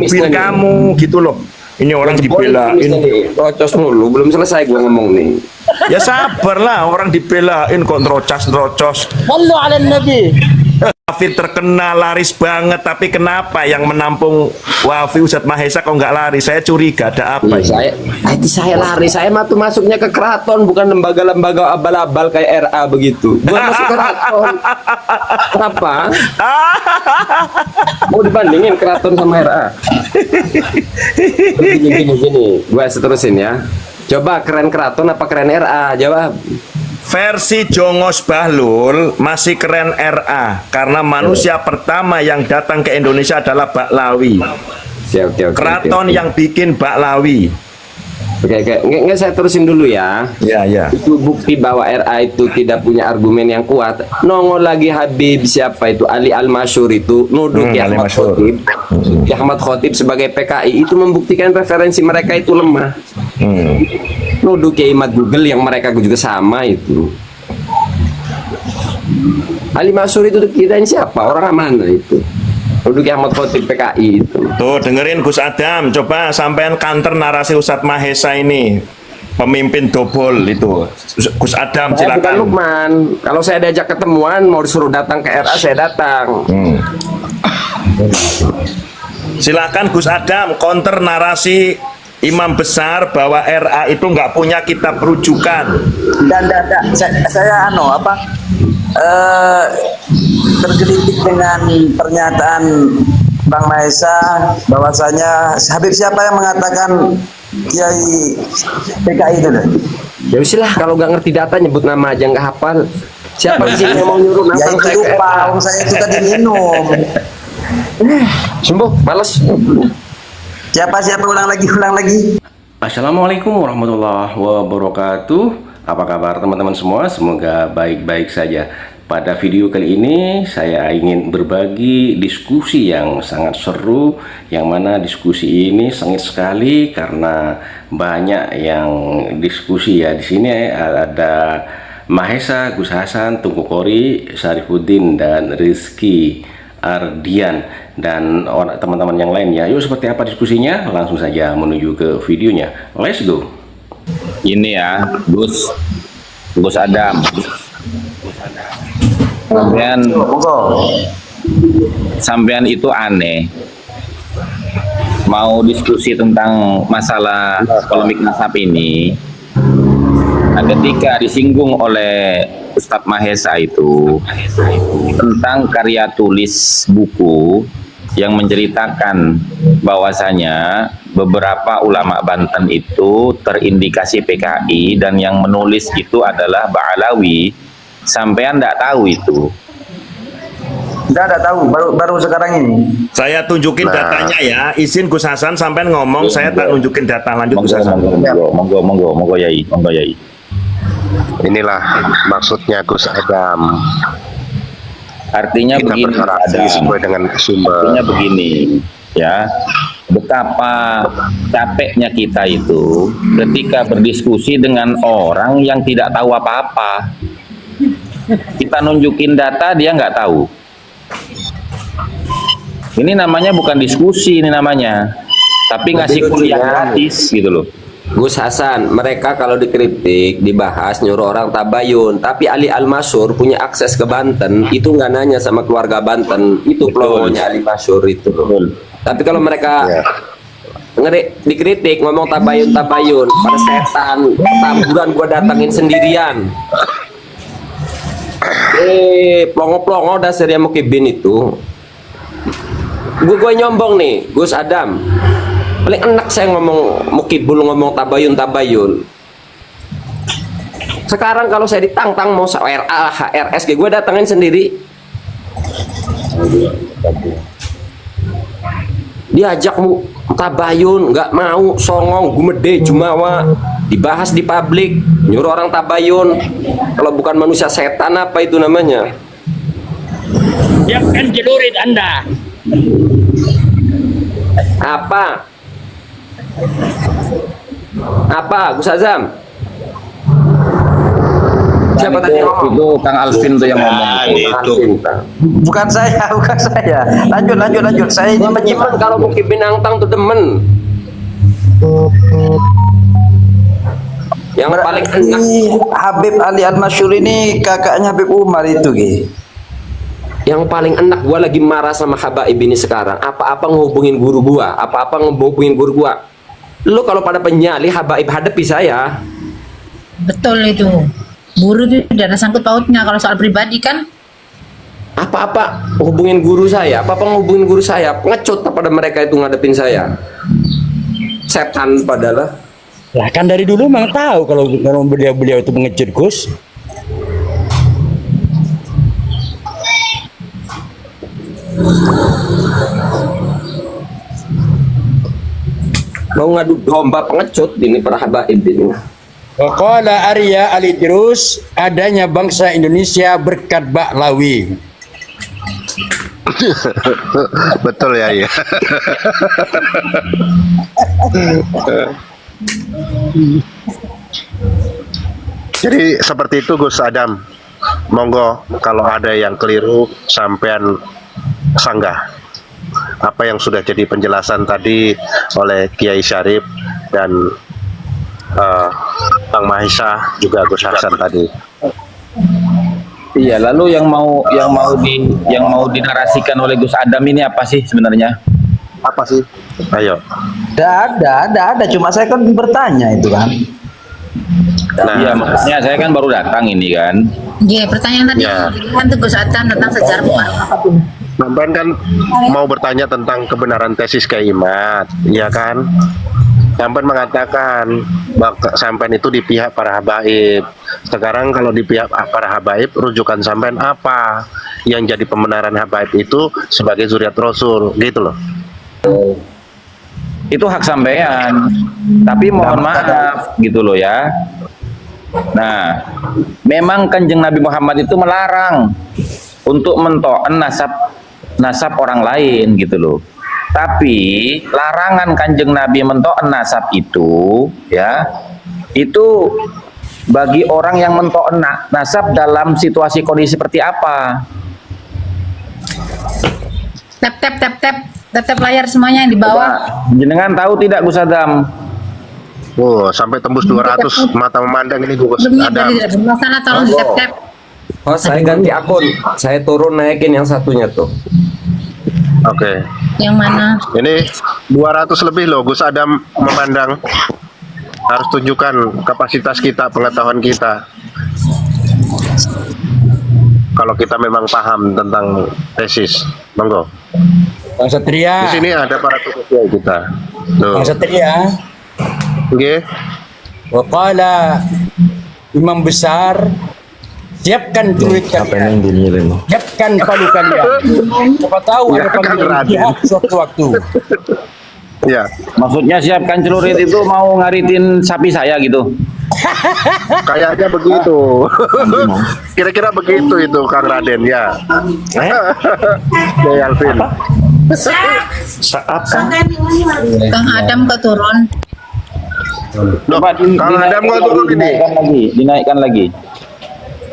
mobil kamu gitu loh. Ini orang dibelain. Rocos mulu, belum selesai gua ngomong nih. Ya sabar lah, orang dibelain kok nerocos. Sallu ala nabi. Wafi terkenal laris banget, tapi kenapa yang menampung Wafi Ustadz Mahesa kok nggak laris? Saya curiga ada apa ini? Saya lari, saya mah tuh masuknya ke keraton, bukan lembaga-lembaga abal-abal kayak RA begitu. Gua masuk keraton. Kenapa? Mau dibandingin keraton sama RA? Gini, gua seterusin ya. Coba keren keraton apa keren RA? Jawab. Versi Jongos Bahlul masih keren RA karena manusia pertama yang datang ke Indonesia adalah Baklawi. Keraton yang bikin Baklawi. Oke, nggak saya terusin dulu ya. Ya. Itu bukti bahwa RA itu tidak punya argumen yang kuat. Nongol lagi Habib siapa itu Ali Al-Masyur itu nuduh Ki Ahmad Khotib. Ki Ahmad Khotib sebagai PKI itu membuktikan referensi mereka itu lemah. Nuduh Kiai Mat Google yang mereka juga sama itu. Ali Masyur itu kita ini siapa? Orang mana itu? Nuduh Ki Ahmad Khotib PKI itu. Tuh dengerin Gus Adam, coba sampean counter narasi Ustadz Mahesa ini. Pemimpin dobol itu. Gus Adam Bukan silakan. Lukman. Kalau saya diajak ketemuan mau disuruh datang ke RA saya datang. Silakan Gus Adam counter narasi imam besar bahwa RA itu nggak punya kitab rujukan. Dan saya tergelitik dengan pernyataan Bang Mahesa bahwasanya Habib siapa yang mengatakan Kiai PKI itu deh? Ya usilah kalau nggak ngerti data nyebut nama aja nggak hafal. Siapa di sini yang mau nyuruh nama Ya itu saya ke lupa, RA? saya itu tadi minum. Sembuh, males. Siapa ulang lagi. Assalamualaikum warahmatullahi wabarakatuh. Apa kabar teman-teman semua? Semoga baik-baik saja. Pada video kali ini saya ingin berbagi diskusi yang sangat seru, yang mana diskusi ini sengit sekali karena banyak yang diskusi ya. Di sini ada Mahesa, Gus Hasan, Tungku Kori, Syarifuddin dan Rizky Ardian dan teman-teman yang lainnya. Yuk, seperti apa diskusinya? Langsung saja menuju ke videonya. Let's go. Ini ya, Gus Adam. Sampean itu aneh. Mau diskusi tentang masalah polemik nasab ini, ketika disinggung oleh Ustadz Mahesa itu tentang karya tulis buku yang menceritakan bahwasanya beberapa ulama Banten itu terindikasi PKI dan yang menulis itu adalah Ba'alawi. Sampean enggak tahu itu? Tidak tahu, baru sekarang ini. Saya tunjukin datanya ya. Izin Gus Hasan sampean ngomong, saya tak nunjukin data lanjut Gus Hasan. Monggo Yai. Inilah maksudnya Gus Adam. Artinya Kita begini, berinteraksi sesuai dengan sumber. artinya begini, ya. Betapa capeknya kita itu ketika berdiskusi dengan orang yang tidak tahu apa-apa. Kita nunjukin data, dia nggak tahu. Ini namanya bukan diskusi, ini namanya. Tapi ngasih kuliah gratis gitu loh. Gus Hasan, mereka kalau dikritik, dibahas, nyuruh orang tabayun. Tapi Ali Al-Masyur punya akses ke Banten, itu nggak nanya sama keluarga Banten. Itu pelongonya Ali Masyur itu. Tapi kalau mereka dikritik, ngomong tabayun, pada setan, tamburan gua datangin sendirian. Plongo-plongo dasarnya Mukibin itu. Gue nyombong nih, Gus Adam. Paling enak saya ngomong Mukibul, ngomong tabayun. Sekarang kalau saya ditantang mau RA, HRS, gue datangin sendiri. Diajak mu tabayun, nggak mau, songong, gumede, jumawa, dibahas di publik, nyuruh orang tabayun. Kalau bukan manusia setan apa itu namanya? Siapkan celurit Anda. Apa Gus Azam? Siapa tadi yang ngomong? Itu Kang Alvin tuh yang ngomong tuh. Alvin, Kang. Bukan saya, bukan saya. Lanjut. Saya ini Teman kalau Bukit Binatang tuh demen. Yang paling enak, Habib Ali Al-Masyhur ini kakaknya Habib Umar itu, Ki. yang paling enak gua lagi marah sama Habaib ini sekarang. Apa-apa ngehubungin guru gua, Lu kalau pada penyali Habaib hadapi saya. Betul itu. Guru itu tidak ada sangkut pautnya kalau soal pribadi kan. Apa-apa hubungin guru saya, ngehubungin guru saya, ngecut pada mereka itu ngadepin saya. Setan padahal. Lah kan dari dulu memang tahu kalau beliau itu mengecut, Gus. Mau ngadu domba pengecut ini para Habaib ini. Waqala Arya Al-Idrus, adanya bangsa Indonesia berkat Baklawi. Betul ya, ya. Jadi seperti itu Gus Adam. Monggo kalau ada yang keliru sampean sanggah. Apa yang sudah jadi penjelasan tadi oleh Kiai Syarif dan Bang Mahisa juga Gus Hasan tadi. Iya, lalu yang mau dinarasikan oleh Gus Adam ini apa sih sebenarnya? Apa sih? Ayo. Ada. Cuma saya kan bertanya itu kan. Nah, Iya, maksudnya saya kan baru datang ini kan. Iya, pertanyaan tadi Ya. kan tuh Gus Adam tentang sejarah Baklawi. Sampean kan mau bertanya tentang kebenaran tesis Kaimat, ya kan? Sampean mengatakan bahwa sampean itu di pihak para habaib. Sekarang kalau di pihak para habaib, rujukan sampean apa? Yang jadi pembenaran habaib itu sebagai zuriat Rasul, gitu loh. Itu hak sampean. Tapi mohon maaf gitu loh ya. Nah, memang Kanjeng Nabi Muhammad itu melarang untuk mento'an nasab orang lain gitu loh. Tapi larangan Kanjeng Nabi mento'an nasab itu ya, itu bagi orang yang mento'an nasab dalam situasi kondisi seperti apa? Tap layar semuanya yang di bawah. Jenengan tahu tidak Gus Adam? Oh, sampai tembus 200 mata memandang ini Gus Sebelumnya Adam. dari sebelah sana tolong di tap. Oh, saya ganti akun. Saya turun naikin yang satunya tuh. Oke. Yang mana? Ini 200 lebih loh Gus Adam memandang. Harus tunjukkan kapasitas kita, pengetahuan kita. Kalau kita memang paham tentang tesis, monggo. Bang Satria. Di sini ada para tokoh kita. Tuh. Bang Satria. Oke. Waqala imam besar, siapkan celurit kalian. Siapkan palu kalian. Siapa tahu Ya, ada kan panggilan Raden. jihad suatu waktu. Ya, Maksudnya siapkan celurit itu mau ngaritin sapi saya gitu. kayaknya begitu. Kira-kira begitu itu Kang Raden ya. Ya Alvin. Saat Kang Adam keturun. Loh, Kang Adam kok turun ini? Dinaikkan lagi.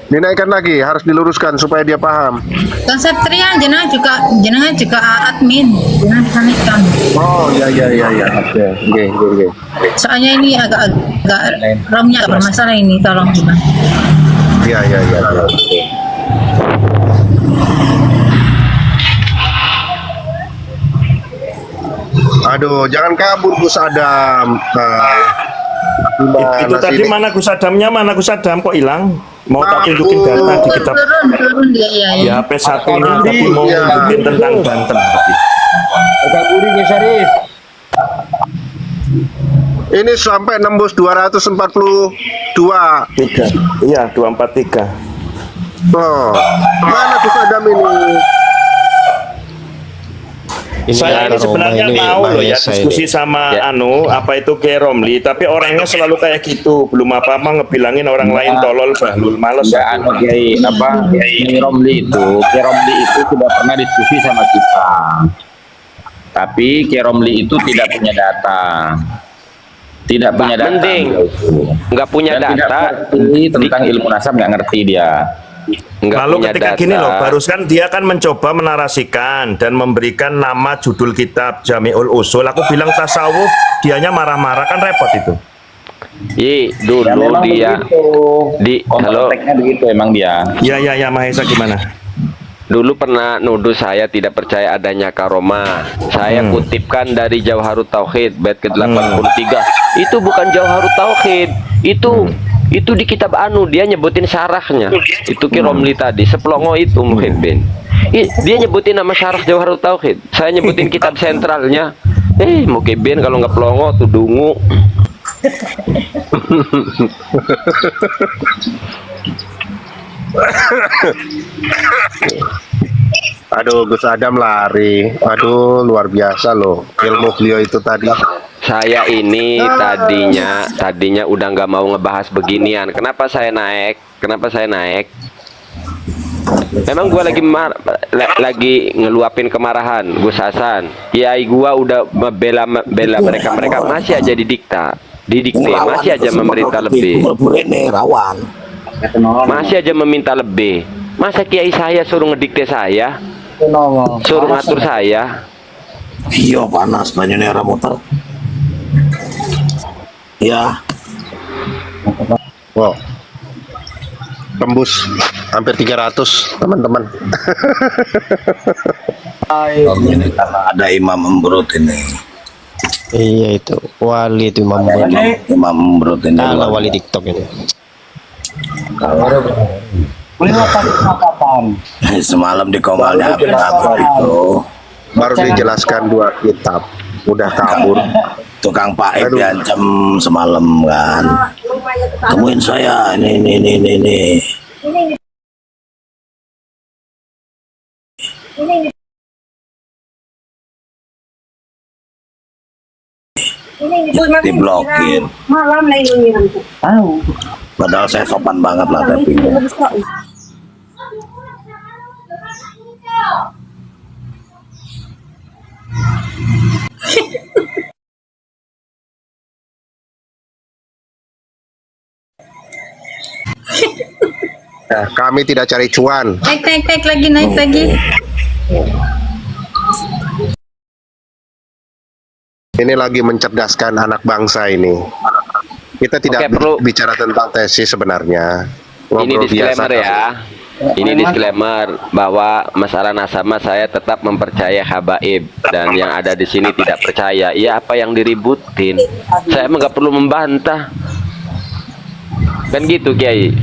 Dinaikkan lagi, harus diluruskan supaya dia paham. Kang Satria jenengan juga admin. Jenengan disanitkan. Oh, ya. Oke. Soalnya ini agak romnya agak bermasalah ini, tolong juga. Ya. Aduh, jangan kabur Gus Adam. itu tadi mana Gus Adamnya, Gus Adam kok hilang? Mau tak tunjukin data di kitab Turun dia di ya. HP satunya, tapi mau tunjukin tentang Banten tadi. Agak gurih ya Syarif. Ini sampai nembus 242. 3, iya 243. Oh, mana Gus Adam ini? Saya ini sebenarnya mau loh ya diskusi sama apa itu Kiai Romli, tapi orangnya selalu kayak gitu, belum apa-apa ngebilangin orang lain tolol bahlul, males. Ya Kiai Romli itu sudah pernah diskusi sama kita. Tapi Kiai Romli itu tidak punya data. Tidak punya data. Mending nggak punya Dan tidak data ngerti tentang ilmu nasab, nggak ngerti dia. nggak Lalu punya ketika data. gini loh, barusan dia kan mencoba menarasikan dan memberikan nama judul kitab Jami'ul Usul. Aku bilang tasawuf, dianya marah-marah, kan repot itu. Dulu memang dia begitu. halo, Konteknya begitu emang dia. Ya Mahesa gimana? dulu pernah nuduh saya tidak percaya adanya karomah. Saya kutipkan dari Jauharut Tauhid bait ke-83. Itu bukan Jauharut Tauhid. Itu di kitab anu, dia nyebutin syarahnya. Itu Ki Romli tadi, seplongo itu Muhyiddin. Dia nyebutin nama syarah Jauharut Tauhid. Saya nyebutin kitab sentralnya. Muhyiddin kalau nggak pelongo tuh dungu. Aduh, Gus Adam lari. Aduh, luar biasa loh ilmu beliau itu tadi. Saya ini tadinya udah nggak mau ngebahas beginian. Kenapa saya naik? Memang gua lagi ngeluapin kemarahan Gus Hasan. Kiai gua udah bela mereka masih aja didikte, masih aja memerintah lebih. Masih aja meminta lebih. Masa kiai saya suruh ngedikte saya? Suruh ngatur saya? Iya panas banyak nih muter. Ya. Wow. Tembus hampir 300 teman-teman. Ini karena ada imam membrut ini. Iya itu wali itu Imam Imam membrut ini. Ala wali TikTok ini. Semalam di komalnya apa itu? Baru dijelaskan 2 kitab, udah kabur. Tukang Paib diancam semalam kan. Temuin saya ini. Diblokir. Padahal saya sopan banget lah tapi. Nah, kami tidak cari cuan. Naik lagi. Ini lagi mencerdaskan anak bangsa ini. Kita tidak bicara tentang tesis sebenarnya. Ini Ngobrol disclaimer biasa. ya. Ini disclaimer bahwa masalah nasabah saya tetap mempercaya habaib dan yang ada di sini tidak percaya. Ya apa yang diributin? Saya emang nggak perlu membantah. Kan gitu Kiai.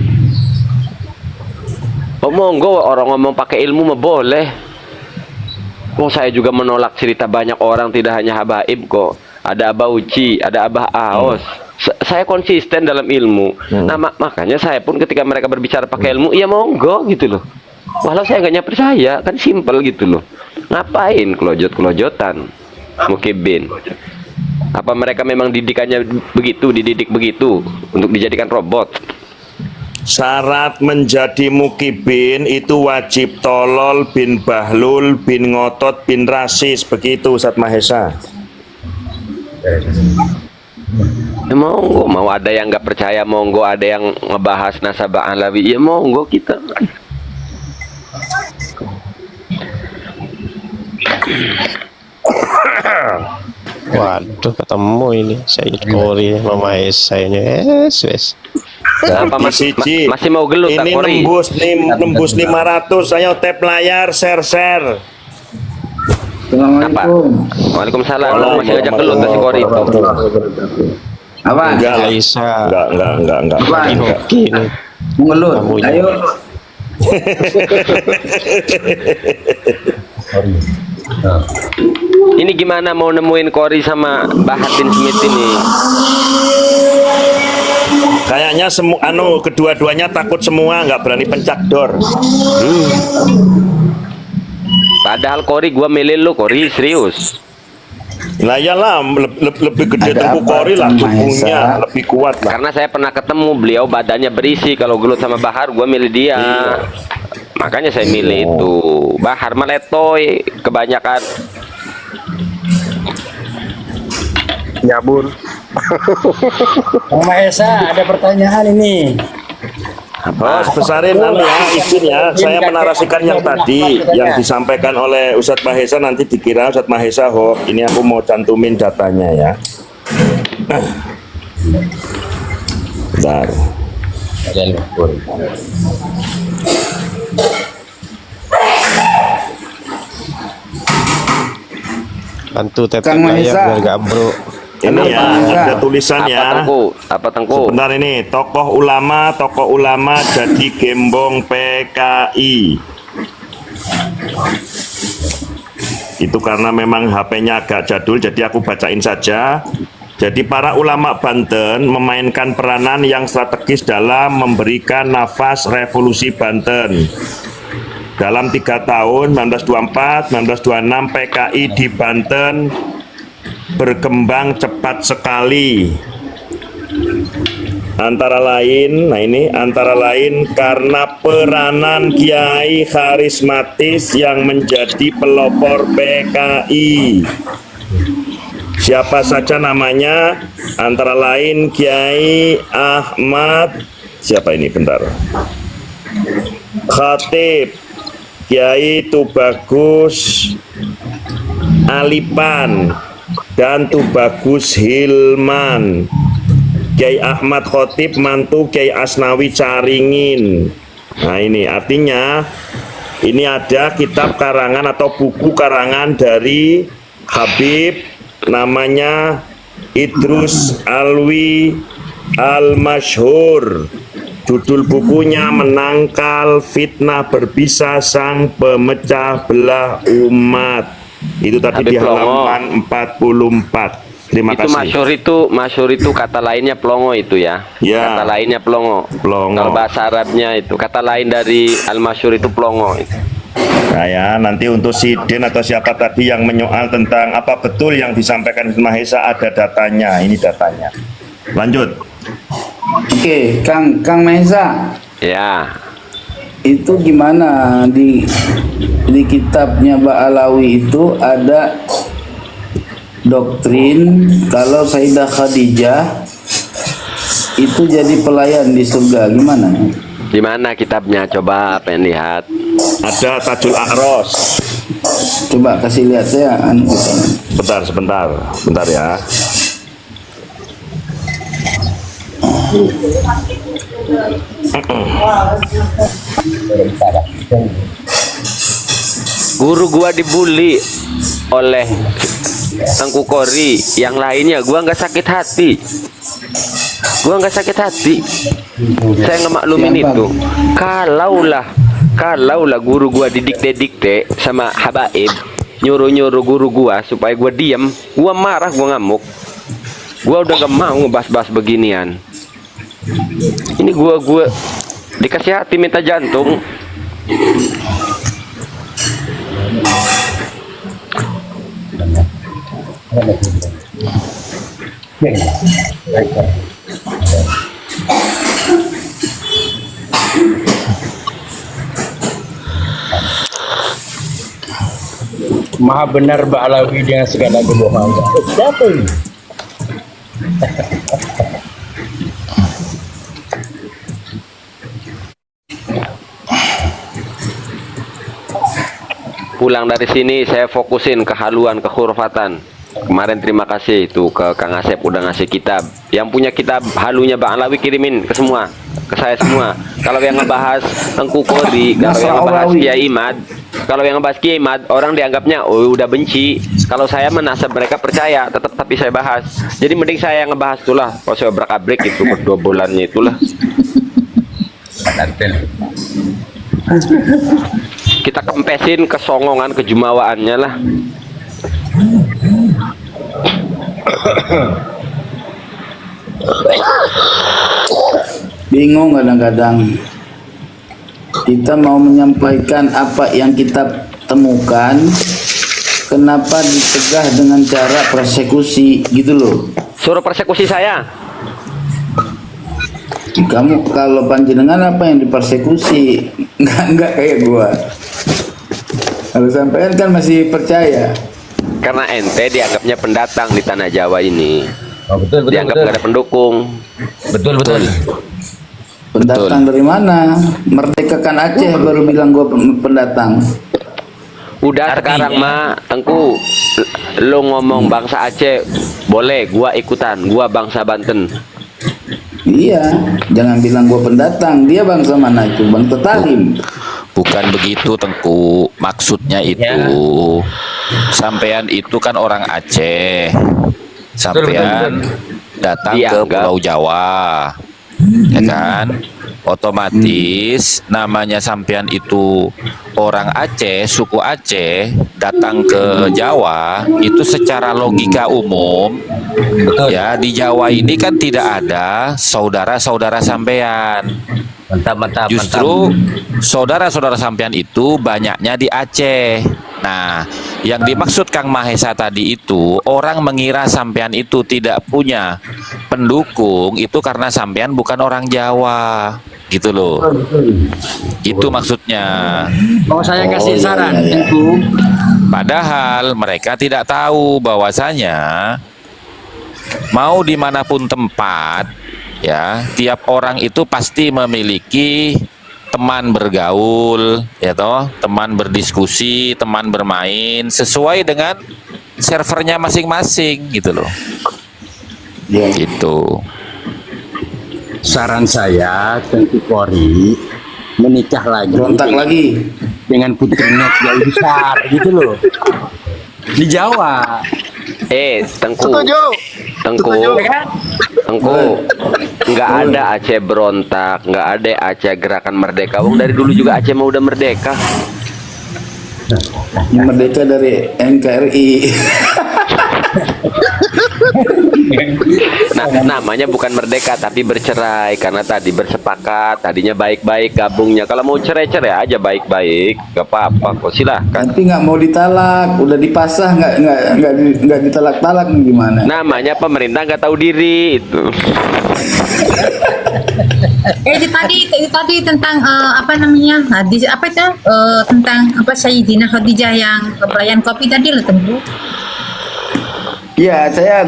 Monggo orang ngomong pakai ilmu mah boleh. Saya juga menolak cerita banyak orang, tidak hanya habaib kok. Ada Abah Uci, ada Abah Aos. Saya konsisten dalam ilmu. Nah makanya saya pun ketika mereka berbicara pakai ilmu, ya monggo gitu loh. Walau saya nggak percaya, kan simple gitu loh. Ngapain kelojot-kelojotan? Mukibin. Apa mereka memang dididik begitu untuk dijadikan robot? Syarat menjadi mukibin itu wajib tolol bin bahlul bin ngotot bin rasis, begitu Ustadz Mahesa. Ya monggo, mau ada yang nggak percaya monggo, ada yang ngebahas nasabah alawi, ya monggo kita. Waduh ketemu ini Sayyid Qori Mama Esa ini. Wes. Apa masih mau gelut? Ini nembus 500, saya tap layar, share. Assalamualaikum. Waalaikumsalam. Masih ngajak gelut si Qori itu. Apa? Enggak. Hoki ini. Mengelut. Ayo. Ini gimana mau nemuin Qori sama Bahar bin Smith ini? Kayaknya kedua-duanya takut semua, nggak berani pencak dor. Padahal Qori gua milih lu, Qori serius. Nah iyalah, lebih gede tubuh Qori lah, tubuhnya lebih kuat lah. Karena saya pernah ketemu beliau, badannya berisi. Kalau gelut sama Bahar, gua milih dia. Makanya saya milih itu. Bahar meletoy kebanyakan. Nyabun. Mama Esa, ada pertanyaan ini. Bos, besarin nanti ya, izin ya. Saya menarasikan yang tadi yang disampaikan oleh Ustadz Mahesa, nanti dikira Ustadz Mahesa hoax. Ini aku mau cantumin datanya ya. Bentar. Bantu tepek Kang layar Mahesa. biar gak ambruk. Ini ya, ada tulisan ya. Apa Tengku? Sebentar ini, tokoh ulama jadi gembong PKI. Itu karena memang HP-nya agak jadul, jadi aku bacain saja. Jadi para ulama Banten memainkan peranan yang strategis dalam memberikan nafas revolusi Banten. Dalam 3 tahun, 1924, 1926, PKI di Banten berkembang cepat sekali. Antara lain karena peranan kiai karismatis yang menjadi pelopor PKI. Siapa saja namanya? Antara lain Kiai Ahmad, siapa ini bentar? Khatib, Kiai Tubagus Alipan dan Tubagus Hilman. Kiai Ahmad Khotib mantu Kiai Asnawi Caringin. Nah ini artinya ini ada kitab karangan atau buku karangan dari Habib, namanya Idrus Alwi Al-Masyhur. Judul bukunya Menangkal Fitnah Berbisa Sang Pemecah Belah Umat. Itu tadi di halaman 44. Terima kasih. Masyhur itu kata lainnya pelongo itu ya. Ya. Kata lainnya pelongo. Kalau bahasa Arabnya itu kata lain dari al-masyhur itu pelongo itu. Nah ya, nanti untuk Sidin atau siapa tadi yang menyoal tentang apa betul yang disampaikan Mahesa, ada datanya. Ini datanya. Lanjut. Oke, Kang Mahesa. Ya. Itu gimana di kitabnya Ba'alawi itu ada doktrin kalau Sayyidah Khadijah itu jadi pelayan di surga, gimana? Di mana kitabnya? Coba pengen lihat. Ada Tajul A'ros. Coba kasih lihat saya. Sebentar ya. Guru gua dibully oleh Tengku Kori, yang lainnya gua nggak sakit hati. Saya nggak maklumin itu. Kalaulah guru gua didikte sama habaib, nyuruh guru gua supaya gua diam, gua marah, gua ngamuk. Gua udah gak mau ngebahas-bahas beginian. Ini gua dikasih hati minta jantung. Maha benar Ba'alawi dengan segala kebohongan. Siapa ini? Pulang dari sini saya fokusin ke haluan, kehurfatan. Kemarin terima kasih itu ke Kang Asep udah ngasih kitab. Yang punya kitab halunya Ba'alawi kirimin ke semua, ke saya semua. Kalau yang ngebahas Tengku Kori, kalau yang ngebahas Kiai Imad, orang dianggapnya udah benci. Kalau saya menasab mereka percaya, tetap tapi saya bahas. Jadi mending saya yang ngebahas itulah. Kalau saya abrak-abrik itu berdua bulannya itulah. Kita kempesin kesongongan, kejumawaannya lah. Bingung kadang-kadang. Kita mau menyampaikan apa yang kita temukan, kenapa dicegah dengan cara persekusi gitu loh. Suruh persekusi saya. Kamu kalau panjenengan apa yang dipersekusi? Enggak kayak gua. Kalau sampean kan masih percaya. Karena ente dianggapnya pendatang di tanah Jawa ini. Oh, betul, Dianggap nggak ada pendukung. Betul. Pendatang dari mana? Merdekakan Aceh baru bilang gua pendatang. Udah sekarang mah Tengku, lo ngomong bangsa Aceh, boleh gua ikutan, gua bangsa Banten. Iya, jangan bilang gua pendatang. Dia bangsa mana itu? Bangsa Tarim. Bukan begitu Tengku, maksudnya itu sampean itu kan orang Aceh, sampean datang ke Pulau Jawa, ya kan? Otomatis namanya sampean itu orang Aceh, suku Aceh, datang ke Jawa, itu secara logika umum, ya di Jawa ini kan tidak ada saudara-saudara sampean. Mantap. Justru saudara-saudara sampean itu banyaknya di Aceh. Nah, yang dimaksud Kang Mahesa tadi itu orang mengira sampean itu tidak punya pendukung itu karena sampean bukan orang Jawa, gitu loh. Itu maksudnya. Mau saya kasih saran, iya. Tengku. Padahal mereka tidak tahu bahwasanya mau dimanapun tempat, ya tiap orang itu pasti memiliki teman bergaul, ya toh, teman berdiskusi, teman bermain sesuai dengan servernya masing-masing, gitu loh. Ya. Gitu. Saran saya, Tengku Kori menikah lagi. Berontak lagi. Dengan putrinya yang besar, gitu loh. Di Jawa. Tengku, Tengku, kan? Tengku, nggak ada Aceh berontak, nggak ada Aceh gerakan merdeka. Wong dari dulu juga Aceh mau udah merdeka. Merdeka dari NKRI. Nah, namanya bukan merdeka tapi bercerai karena tadi bersepakat, tadinya baik-baik gabungnya. Kalau mau cerai-cerai aja baik-baik, gak apa-apa kok, silahkan. Tapi nggak mau ditalak, udah dipasah nggak ditalak-talak nih gimana? Namanya pemerintah nggak tahu diri itu. Itu tadi tentang apa namanya hadis apa itu tentang apa Sayyidina Khadijah yang pelayan kopi tadi loh Tengku. Ya, saya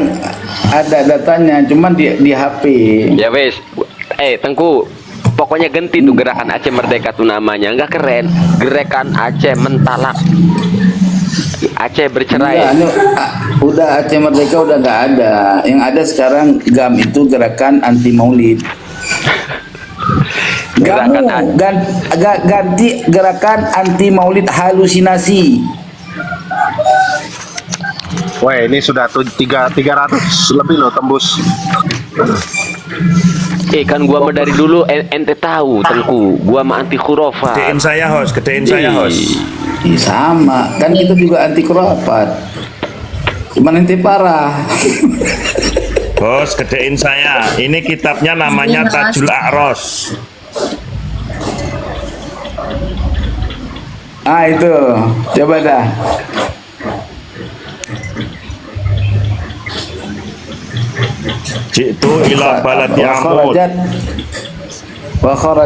ada datanya, cuman di HP. Ya wes, Tengku, pokoknya ganti tuh gerakan Aceh Merdeka tuh namanya, nggak keren. Gerakan Aceh Mentalak, Aceh bercerai. Enggak, udah Aceh Merdeka udah nggak ada. Yang ada sekarang GAM itu gerakan anti Maulid. Ganti gerakan anti Maulid halusinasi. Wah, ini sudah 300 lebih loh tembus. Kan gua mah dari dulu ente tahu Tengku, gua mah anti khurafat. Gedein saya host, Sama, kan kita juga anti khurafat. Cuman ente parah. Host, gedein saya. Ini kitabnya namanya Tajul A'ros. Itu, coba dah. Jitu ila baladi Amud.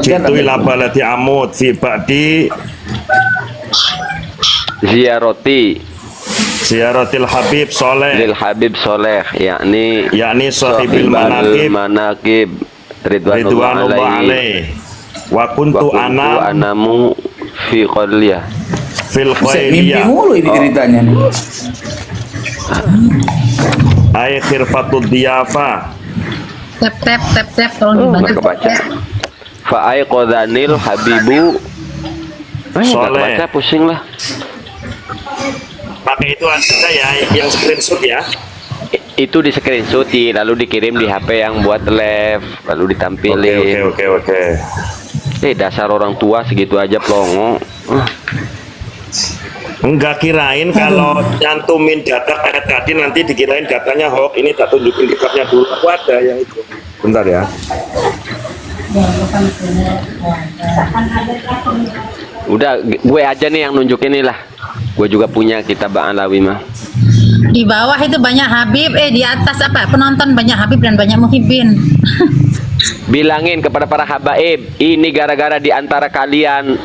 Jitu ila baladi Amud fi ba'di ziyaratil Habib Soleh. Lil Habib Soleh, yakni sahibil manaqib ridwanullah alaih. Wa kuntu anamu fi qaryah. Fil Mimpi qaryah. mulu ini ceritanya. Ay khirfatud diyafa. Tap tolong dibantu. Kebaca. Fa aiqadhanil habibu. Soleh. Baca pusing lah. Pakai itu ada ya yang screenshot ya. Itu di screenshotin lalu dikirim di HP yang buat live, lalu ditampilin. Oke. Dasar orang tua segitu aja plongo. Enggak, kirain kalau nyantumin data kayak tadi nanti dikirain datanya hoax. Ini tak tunjukin kitabnya dulu. Aku ada yang itu. Bentar ya. Udah, gue aja nih yang nunjukin nih lah. Gue juga punya kitab Ba'alawi mah. Di bawah itu banyak Habib, di atas apa? Penonton banyak Habib dan banyak Muhibbin. Bilangin kepada para habaib, ini gara-gara di antara kalian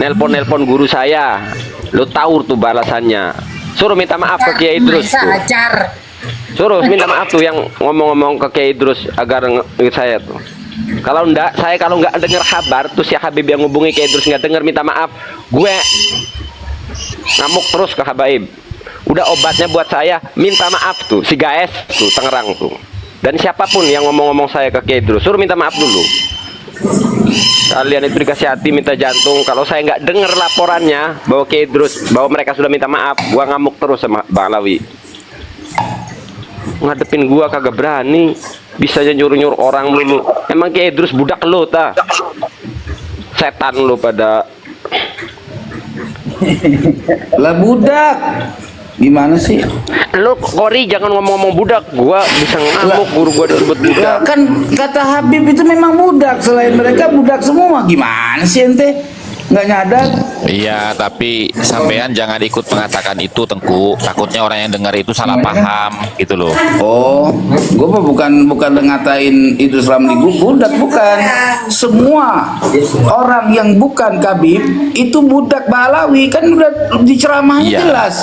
nelpon guru saya. Lo tahu tuh balasannya. Suruh minta maaf ke Kiai Idrus tuh. Ajar. Suruh minta maaf tuh yang ngomong-ngomong ke Kiai Idrus agar saya tuh. Kalau enggak, saya kalau enggak dengar kabar tuh si Habib yang ngubungi Kiai Idrus enggak dengar minta maaf, gue ngamuk terus ke Habaib. Udah obatnya buat saya minta maaf tuh si Gaes tuh Tangerang tuh. Dan siapapun yang ngomong-ngomong saya ke Kiai Idrus suruh minta maaf dulu. Kalian itu dikasih hati minta jantung. Kalau saya nggak dengar laporannya bahwa Kiai Idrus, bahwa mereka sudah minta maaf, gua ngamuk terus sama Bang Alawi. Ngadepin gua kagak berani, bisanya nyuruh-nyuruh orang dulu. Emang Kiai Idrus budak lo ta? Setan lo pada. Lah budak. Gimana sih? Lo Kori jangan ngomong-ngomong budak, gua bisa ngamuk guru gua disebut budak. Lah kan kata Habib itu memang budak, selain mereka budak semua. Gimana sih ente? Nggak nyadar? Iya, tapi sampean jangan ikut mengatakan itu, Tengku. Takutnya orang yang dengar itu salah paham, gitu loh. Oh, gue mah bukan ngatain Idrus Ramli budak, bukan. Semua orang yang bukan Kabib itu budak Ba'alawi, kan udah diceramahnya Iya. jelas.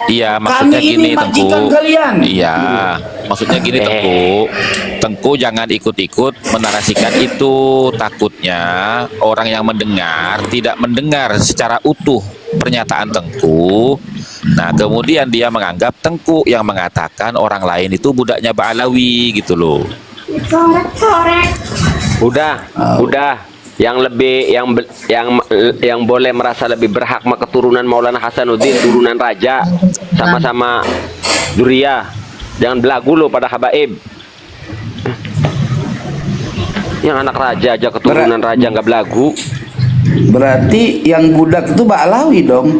Iya, maksudnya Kami ini gini, majikan Tengku. kalian. Iya, maksudnya gini, Tengku. Tengku jangan ikut-ikut menarasikan itu. Takutnya orang yang mendengar tidak mendengar secara utuh pernyataan Tengku. Nah, kemudian dia menganggap Tengku yang mengatakan orang lain itu budaknya Ba'alawi gitu loh. Udah. Yang lebih yang boleh merasa lebih berhak mah keturunan Maulana Hasanuddin, turunan raja, sama-sama Duria. Jangan belagu lo pada Habaib. Yang anak raja aja keturunan raja nggak belagu. Berarti yang budak itu Ba'alawi dong.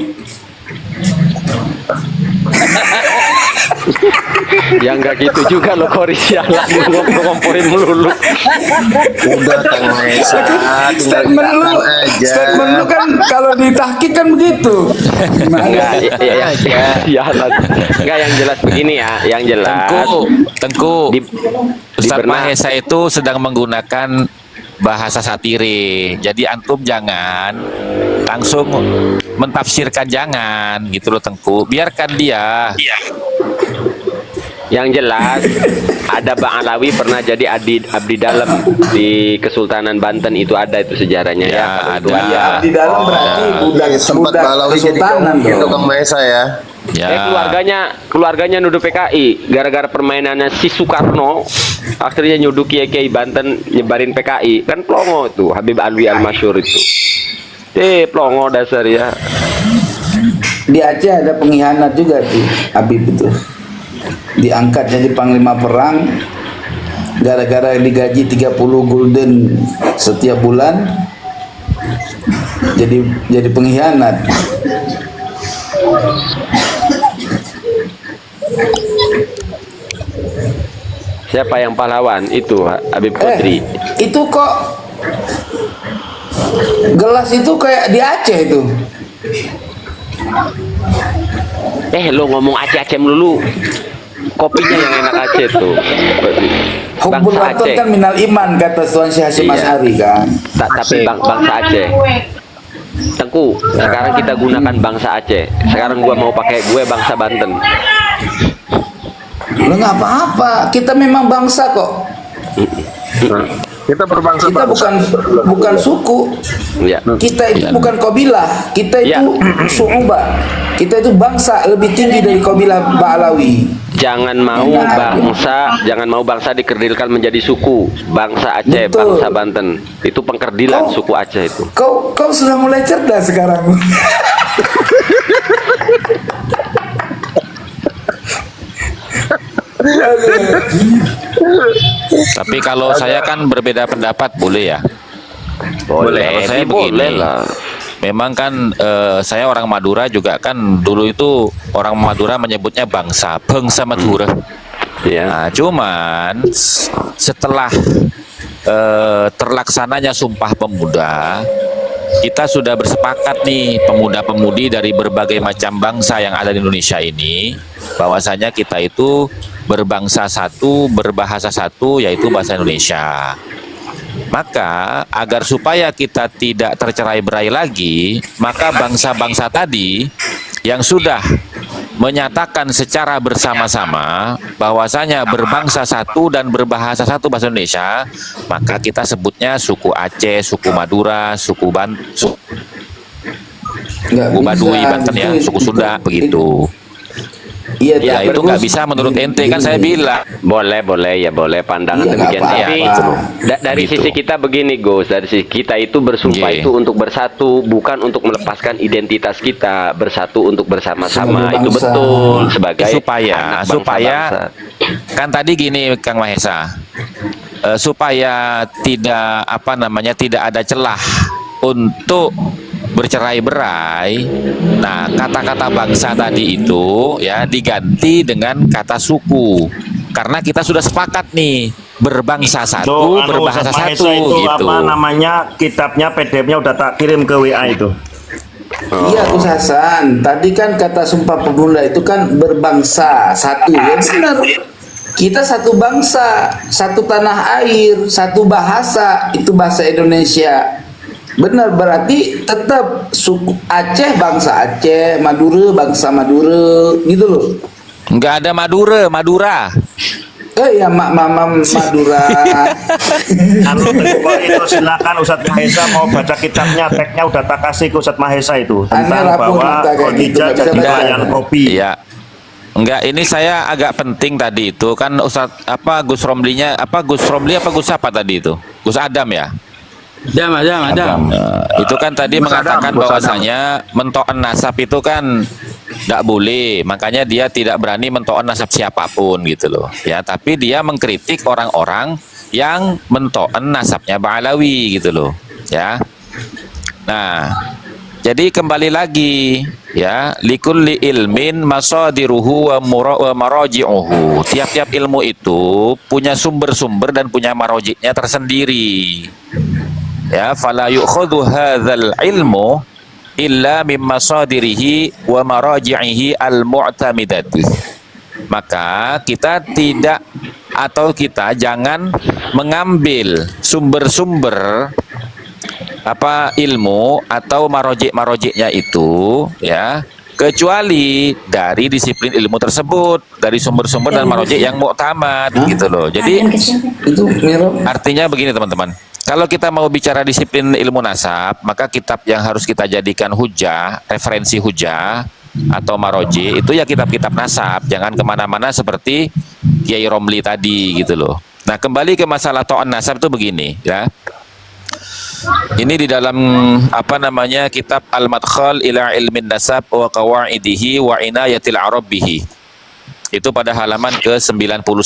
Ya nggak gitu juga lo Kori, sialan ngomporin melulu. Udah Kang Maesa, Statement lu kan kalau ditahkik kan begitu. Enggak, sialan. Enggak, yang jelas begini ya, yang jelas. Tengku, Di Ustadz Bernah- Mahesa itu sedang menggunakan bahasa satire. Jadi antum jangan langsung mentafsirkan, jangan gitu loh Tengku. Biarkan dia. Yang jelas ada Bang Alawi pernah jadi abdi dalam di Kesultanan Banten, itu ada itu sejarahnya ya. ada. Di dalam berarti budak sempat Ba'alawi jadi kesultanan itu dong. Kang Maesa ya. Ya. Keluarganya nuduh PKI gara-gara permainannya si Soekarno, akhirnya nyuduh Kiai Banten nyebarin PKI. Kan plongo tuh Habib Alwi Al-Masyhur itu. Plongo dasar ya. Di Aceh ada pengkhianat juga tuh Habib itu. Diangkat jadi panglima perang gara-gara digaji 30 gulden setiap bulan, jadi pengkhianat. Siapa yang pahlawan? Itu Habib Qadri. Itu kok gelas itu kayak di Aceh itu. Lo ngomong Aceh melulu. Kopinya yang enak Aceh tuh. Hubbul Bangsa waton Aceh. kan minal iman kata Tuan Syekh Hasyim Iya. Asy'ari kan. Tapi bangsa Aceh. Tengku, sekarang kita gunakan bangsa Aceh. Sekarang gua mau pakai gue bangsa Banten. Lu nggak apa-apa, kita memang bangsa kok. Kita berbangsa Kita bukan suku. Ya. Kita itu bukan kabilah, kita itu Ya. su'ubah. Kita itu bangsa lebih tinggi dari kabilah Ba'alawi. Jangan mau bangsa dikerdilkan menjadi suku. Bangsa Aceh, Betul. bangsa Banten. Itu pengkerdilan suku Aceh itu. Kau sudah mulai cerdas sekarang. Tapi kalau saya kan berbeda pendapat, boleh ya? Kalau saya begini, memang kan saya orang Madura juga kan, dulu itu orang Madura menyebutnya bangsa Madura. Ya. Nah, cuman setelah terlaksananya Sumpah Pemuda, kita sudah bersepakat nih, pemuda-pemudi dari berbagai macam bangsa yang ada di Indonesia ini, bahwasanya kita itu berbangsa satu, berbahasa satu, yaitu bahasa Indonesia. Maka agar supaya kita tidak tercerai-berai lagi, maka bangsa-bangsa tadi yang sudah menyatakan secara bersama-sama bahwasanya berbangsa satu dan berbahasa satu bahasa Indonesia, maka kita sebutnya suku Aceh, suku Madura, suku Baduy, Banten ya, suku Sunda begitu. Iya, Ya itu nggak bisa menurut ente, kan saya bilang. Boleh pandangan Iya, demikian. nggak Tapi apa-apa. dari Gitu. sisi kita begini, Gus. Dari sisi kita itu bersumpah Iya. itu untuk bersatu, bukan untuk melepaskan identitas kita. Bersatu untuk bersama-sama. Sebagai Itu bangsa. betul sebagai supaya anak bangsa-bangsa. kan tadi gini Kang Mahesa, supaya tidak ada celah untuk bercerai-berai. Nah, kata-kata bangsa tadi itu ya diganti dengan kata suku. Karena kita sudah sepakat nih, berbangsa satu, berbahasa Ustadz satu Mahesa itu gitu. apa namanya, kitabnya PDF-nya udah tak kirim ke WA itu. Iya, Gus Hasan. Tadi kan kata Sumpah Pemuda itu kan berbangsa satu, ya benar. Kita satu bangsa, satu tanah air, satu bahasa, itu bahasa Indonesia. Benar, berarti tetap suku Aceh bangsa Aceh, Madura bangsa Madura, gitu loh. Nggak ada Madura. Ya Madura. Anu itu silakan Ustadz Mahesa mau baca kitabnya, teksnya udah tak kasih ke Ustadz Mahesa itu tentang rapuh bahwa kita kayak gitu, Khadijah nggak bisa jadi baca. pelayan kopi. Iya. Enggak, ini saya agak penting tadi itu kan Gus Romli apa Gus apa tadi itu? Gus Adam ya? Adam. Itu kan tadi mengatakan bahwasanya mentoan nasab itu kan tidak boleh, makanya dia tidak berani mentoan nasab siapapun gitu loh ya, tapi dia mengkritik orang-orang yang mentoan nasabnya Ba'alawi gitu loh ya. Nah, jadi kembali lagi ya, likulli ilmin masadiruhu wa maraji'uhu. Tiap-tiap ilmu itu punya sumber-sumber dan punya marojiknya tersendiri. Ya, fala yu'khadhu hadzal ilmu illa min masadirihi wa maraji'ihi al-mu'tamidati. Maka kita jangan mengambil sumber-sumber ilmu atau marojiknya itu ya, kecuali dari disiplin ilmu tersebut, dari sumber-sumber dan marojik yang mu'tamad gitu loh. Jadi artinya begini teman-teman, kalau kita mau bicara disiplin ilmu nasab, maka kitab yang harus kita jadikan hujah, referensi hujah atau maroji itu ya kitab-kitab nasab, jangan kemana-mana seperti Kiai Romli tadi gitu loh. Nah, kembali ke masalah to'an nasab itu begini ya. Ini di dalam kitab Al-Madkhal ila Ilmin Nasab wa Qawaidihi wa Inayatil Arab bihi. Itu pada halaman ke-91.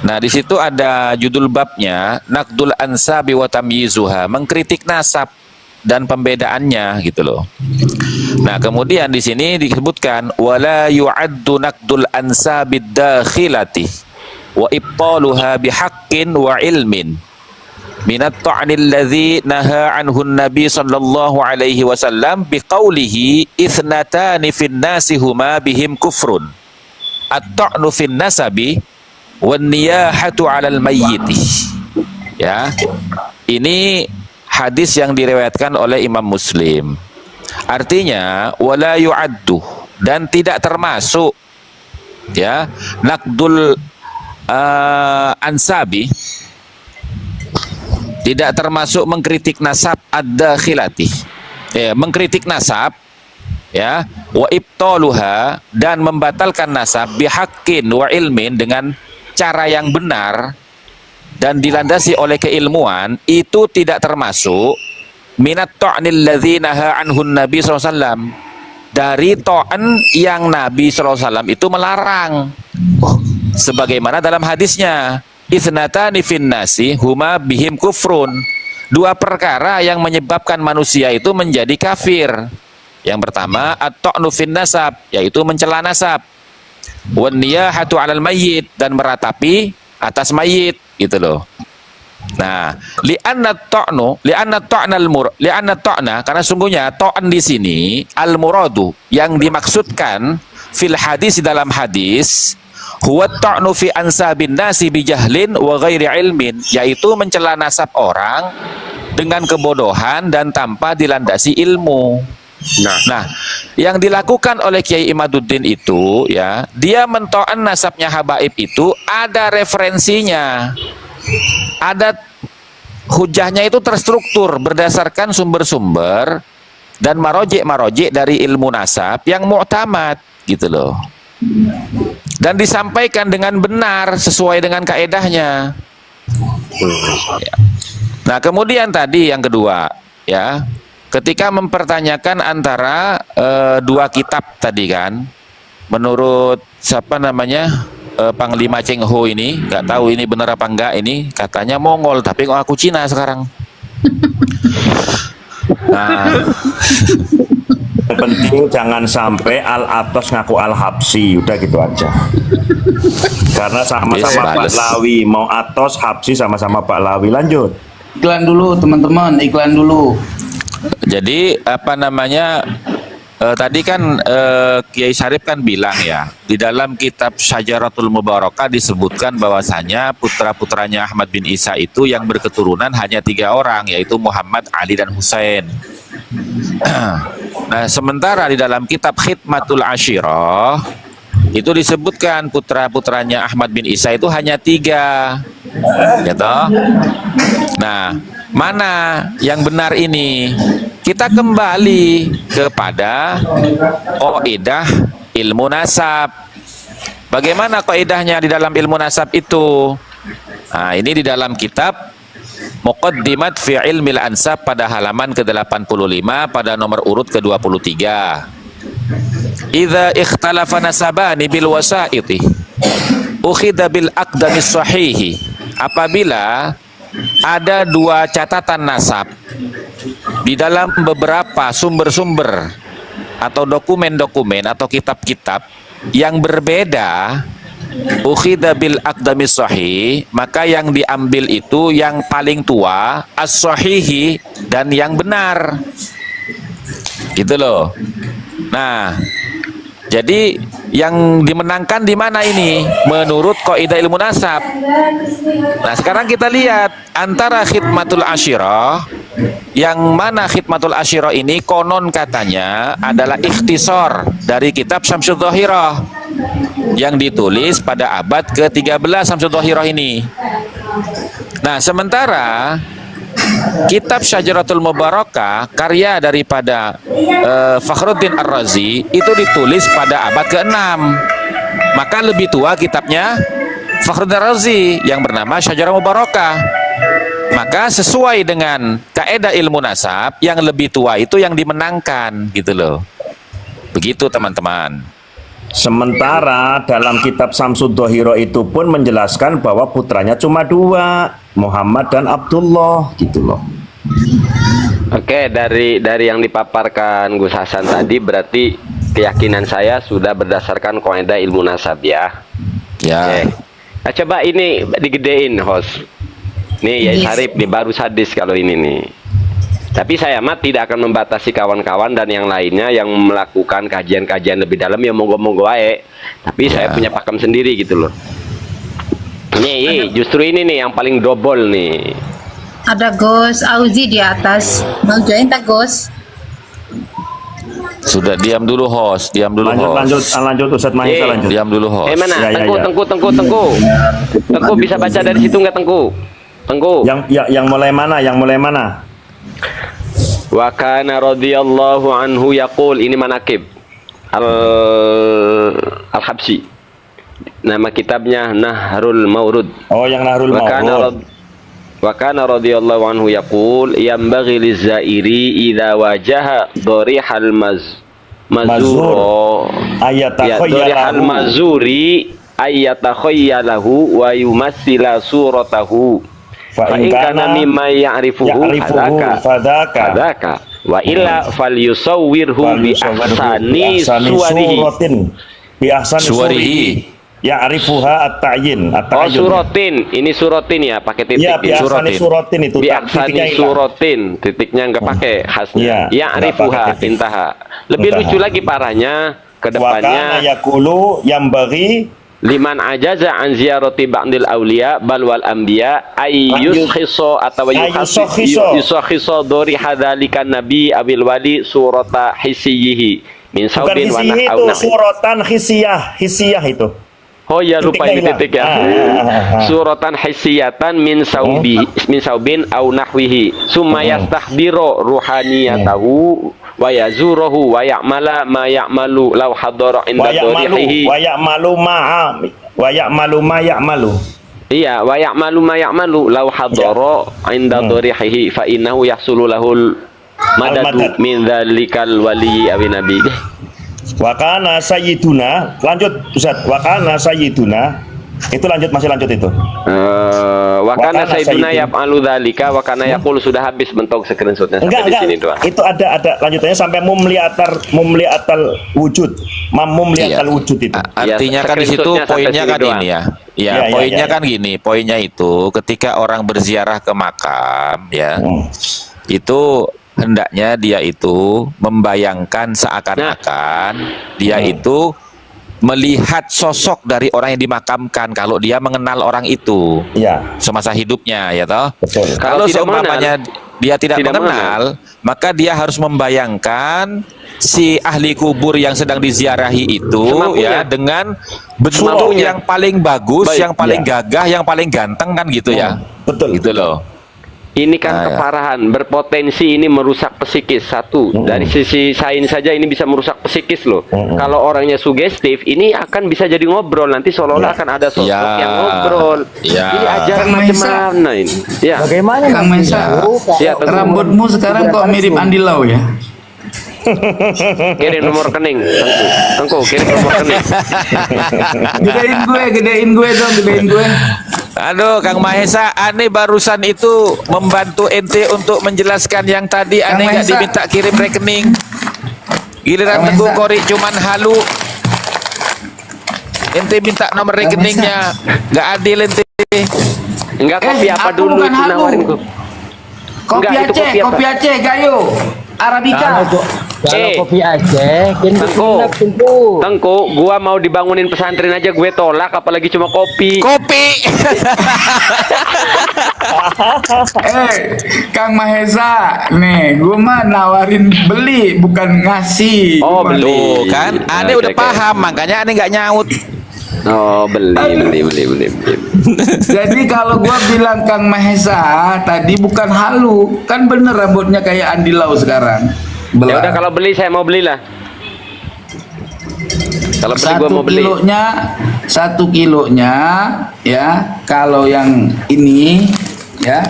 Nah, di situ ada judul babnya Naqdul Ansabi wa Tamyizuha, mengkritik nasab dan pembedaannya gitu loh. Nah, kemudian di sini disebutkan wala yu'addu naqdul ansabid dakhilati wa ibtaluha bihaqqin wa ilmin minat ta'nil ladzi naha anhu nabi sallallahu alaihi wasallam biqaulihi ithnatani fin nasi huma bihim kufrun at-ta'nu fin nasabi wan niyahatu 'alal mayyit. Ya. Ini hadis yang diriwayatkan oleh Imam Muslim. Artinya wala yu'addu, dan tidak termasuk ya naqdul ansabi, tidak termasuk mengkritik nasab ad-dakhilati, mengkritik nasab ya, wa ibtaluha, dan membatalkan nasab bihaqqin wa ilmin, dengan cara yang benar dan dilandasi oleh keilmuan, itu tidak termasuk minat ta'nil ladzi naha anhun nabi sallallahu alaihi wasallam, dari ta'an yang Nabi sallallahu alaihi wasallam itu melarang, sebagaimana dalam hadisnya ithnatani fin nasi huma bihim kufrun, dua perkara yang menyebabkan manusia itu menjadi kafir. Yang pertama at-ta'nu fin nasab, yaitu mencela nasab, wan niyahatu 'alal mayyit, dan meratapi atas mayit gitu loh. Nah, li'anna ta'na, karena sungguhnya ta'an di sini al-muradu, yang dimaksudkan fil hadis, dalam hadis, huwa ta'nu fi ansabin nasi bijahlin wa ghairi ilmin, yaitu mencela nasab orang dengan kebodohan dan tanpa dilandasi ilmu. Nah, yang dilakukan oleh Kiai Imaduddin itu ya, dia mentoan nasabnya habaib itu ada referensinya, ada hujahnya, itu terstruktur berdasarkan sumber-sumber dan marojik dari ilmu nasab yang mu'tamad gitu loh, dan disampaikan dengan benar sesuai dengan kaedahnya ya. Nah kemudian tadi yang kedua ya, ketika mempertanyakan antara dua kitab tadi kan, menurut siapa namanya Panglima Cheng Ho ini, nggak tahu ini benar apa enggak, ini katanya Mongol tapi kok aku Cina sekarang. Nah, Yang penting jangan sampai Al-Atos ngaku Al-Habsi, udah gitu aja. Karena sama-sama Baklawi, mau Atos, Habsi sama-sama Baklawi. Lanjut. Iklan dulu teman-teman, iklan dulu. jadi apa namanya tadi kan Kiai Syarif kan bilang ya, di dalam kitab Syajaratul Mubarakah disebutkan bahwasanya putra-putranya Ahmad bin Isa itu yang berketurunan hanya 3 orang, yaitu Muhammad, Ali, dan Husain. Nah sementara di dalam kitab Khidmatul Ashirah itu disebutkan putra-putranya Ahmad bin Isa itu hanya 3 gitu. Nah mana yang benar ini? Kita kembali kepada kaidah ilmu nasab. Bagaimana kaidahnya di dalam ilmu nasab itu? Nah, ini di dalam kitab Muqaddimat fi Ilmil Ansab pada halaman ke-85 pada nomor urut ke-23. Idza ikhtalafa nasabani bil wasaiti ukhidha bil aqdamis sahihi. Apabila ada 2 catatan nasab di dalam beberapa sumber-sumber atau dokumen-dokumen atau kitab-kitab yang berbeda, ukhidha bil aqdamis sahih, maka yang diambil itu yang paling tua, as-sahihi, dan yang benar gitu loh. Nah jadi yang dimenangkan di mana ini menurut kaidah ilmu nasab. Nah sekarang kita lihat antara Khidmatul Ashirah, yang mana Khidmatul Ashirah ini konon katanya adalah ikhtisar dari kitab Syamsul Dhahirah yang ditulis pada abad ke-13 Syamsul Dhahirah ini. Nah sementara kitab Syajaratul Mubarakah karya daripada Fakhruddin Ar-Razi itu ditulis pada abad ke-6, maka lebih tua kitabnya Fakhruddin Ar-Razi yang bernama Syajaratul Mubarakah. Maka sesuai dengan kaidah ilmu nasab, yang lebih tua itu yang dimenangkan gitu loh. Begitu teman-teman. Sementara dalam kitab Syamsul Dhahirah itu pun menjelaskan bahwa putranya cuma 2, Muhammad dan Abdullah gitu loh. Oke, dari yang dipaparkan Gus Hasan tadi berarti keyakinan saya sudah berdasarkan kaidah ilmu nasab ya. Ya. Oke. Nah, coba ini digedein host. Nih Yai Syarif nih baru sadis kalau ini nih. Tapi saya mah tidak akan membatasi kawan-kawan dan yang lainnya yang melakukan kajian-kajian lebih dalam ya monggo-monggo ae. Tapi saya punya pakem sendiri gitu loh. Nih, justru ini nih yang paling double nih. Ada Gus Auzi di atas. Mau join tak Gus? Sudah, diam dulu host, diam dulu host. Lanjut Ustadz Mahisa, lanjut. Diam dulu host. Mana? Ya, ya, Tengku, ya. Tengku. Tengku bisa baca dari situ nggak Tengku? Tengku. Yang mulai mana? Yang mulai mana? Wa kana radhiyallahu anhu yaqul, ini manakib Al-Habsyi. Nama kitabnya Nahrul Maurud. Oh, yang Nahrul Maurud. Wa kana radhiyallahu anhu yaqul yambaghi liz-zairi idza wajaha darihal mazuro darihal mazuri ayyatakhayalahu wa yumassila suratahu fa in kana mimma ya'rifuhu fadaka wa illa falyusawwirhu bi ahsani suwarihi ya'rifuha at-ta'yin. Oh, surotin. Ini surotin ya, pakai titik. Ya, surotin itu. Biaksani surotin, titiknya nggak pakai khasnya. Ya'rifuha intaha. Lebih lucu lagi parahnya ke depannya. Wa kana yaqulu yambaghi liman ajaza an ziyarati ba'dil awliya bal wal anbiya ayyuskhiso atau yuskhiso dori hadzalikan nabi abil wali surata hisiyihi Bukan min saubin wa hisihi itu nahwi. suratan hisiyah itu. Oh ya, lupa ini Titiknya titik ya. Suratan hisiyatan min saubin au nahwihi summa yastahdiru ruhaniyatahu wa yazurahu wa ya'mala ma ya'malu law hadara inda dorihi. Wa ya'malu ma ya'malu. Iya, wa ya'malu ma ya'malu law hadara inda dorihi fa innahu yahsulu lahul madadu min dzalikal wali awi nabi. Wa kana sayyiduna, lanjut Ustaz. Wa kana sayyiduna. Itu masih lanjut itu. Wa kana sayyiduna yaf'alu dzalika wa kana yaqulu, sudah habis mentok screenshotnya sampai di sini doang. Itu ada lanjutannya sampai mumliatal wujud. Mumliatal wujud itu. Artinya kan di situ poinnya kan ini ya. Ya, poinnya kan gini, poinnya itu ketika orang berziarah ke makam ya. Itu hendaknya dia itu membayangkan seakan-akan dia itu melihat sosok dari orang yang dimakamkan kalau dia mengenal orang itu semasa hidupnya ya toh. Kalau seumpamanya dia tidak mengenal, maka dia harus membayangkan si ahli kubur yang sedang diziarahi itu ya dengan bentuk yang paling bagus, yang paling gagah, yang paling ganteng kan gitu ya. Betul. Gitu loh. Ini kan keparahan, berpotensi ini merusak psikis. Satu, dari sisi sains saja ini bisa merusak psikis loh. Kalau orangnya sugestif, ini akan bisa jadi ngobrol. Nanti seolah-olah akan ada sosok yang ngobrol. Ini ajaran macam mana ini? Ya. Bagaimana Kang Mesa? Rambutmu sekarang kok mirip Andi Lau ya? Kirim nomor rekening, Tengku, kirim nomor rekening. Gedein gue. Aduh, Kang Mahesa, aneh barusan itu membantu ente untuk menjelaskan yang tadi aneh nggak diminta kirim rekening. Giliran Teguh Kori cuman halu. Ente minta nomor rekeningnya, nggak adil ente. Enggak, kopi apa dulu nawarin gua. Kopi Aceh, Gayo. Arabica. Kalau kopi Aceh, Tengku, gua mau dibangunin pesantren aja gue tolak, apalagi cuma kopi. Kang Mahesa, nih, gua mah nawarin beli, bukan ngasih. Oh, beli. Kan, aneh udah paham, makanya aneh nggak nyaut. Oh, beli. Jadi kalau gua bilang Kang Mahesa tadi bukan halu, kan bener rambutnya kayak Andi Lau sekarang. Ya udah, kalau beli saya mau belilah. Kalau beli gua mau beli. 1 kilonya ya, kalau yang ini ya.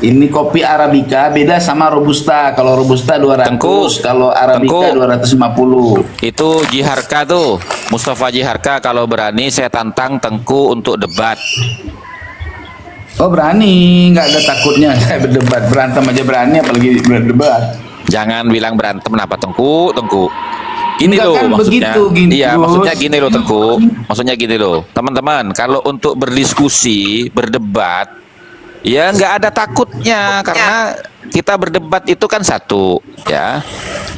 Ini kopi Arabica beda sama Robusta. Kalau Robusta 200, kalau Arabica 250. Itu Jiharka tuh, Mustafa Jiharka. Kalau berani saya tantang Tengku untuk debat. Oh berani, nggak ada takutnya saya berdebat, berantem aja berani, apalagi berdebat. Jangan bilang berantem apa Tengku. Ini enggak, loh kan maksudnya. begitu, Iya, maksudnya gini loh Tengku. Maksudnya gini loh, teman-teman. Kalau untuk berdiskusi, berdebat, ya nggak ada takutnya karena kita berdebat itu kan satu ya.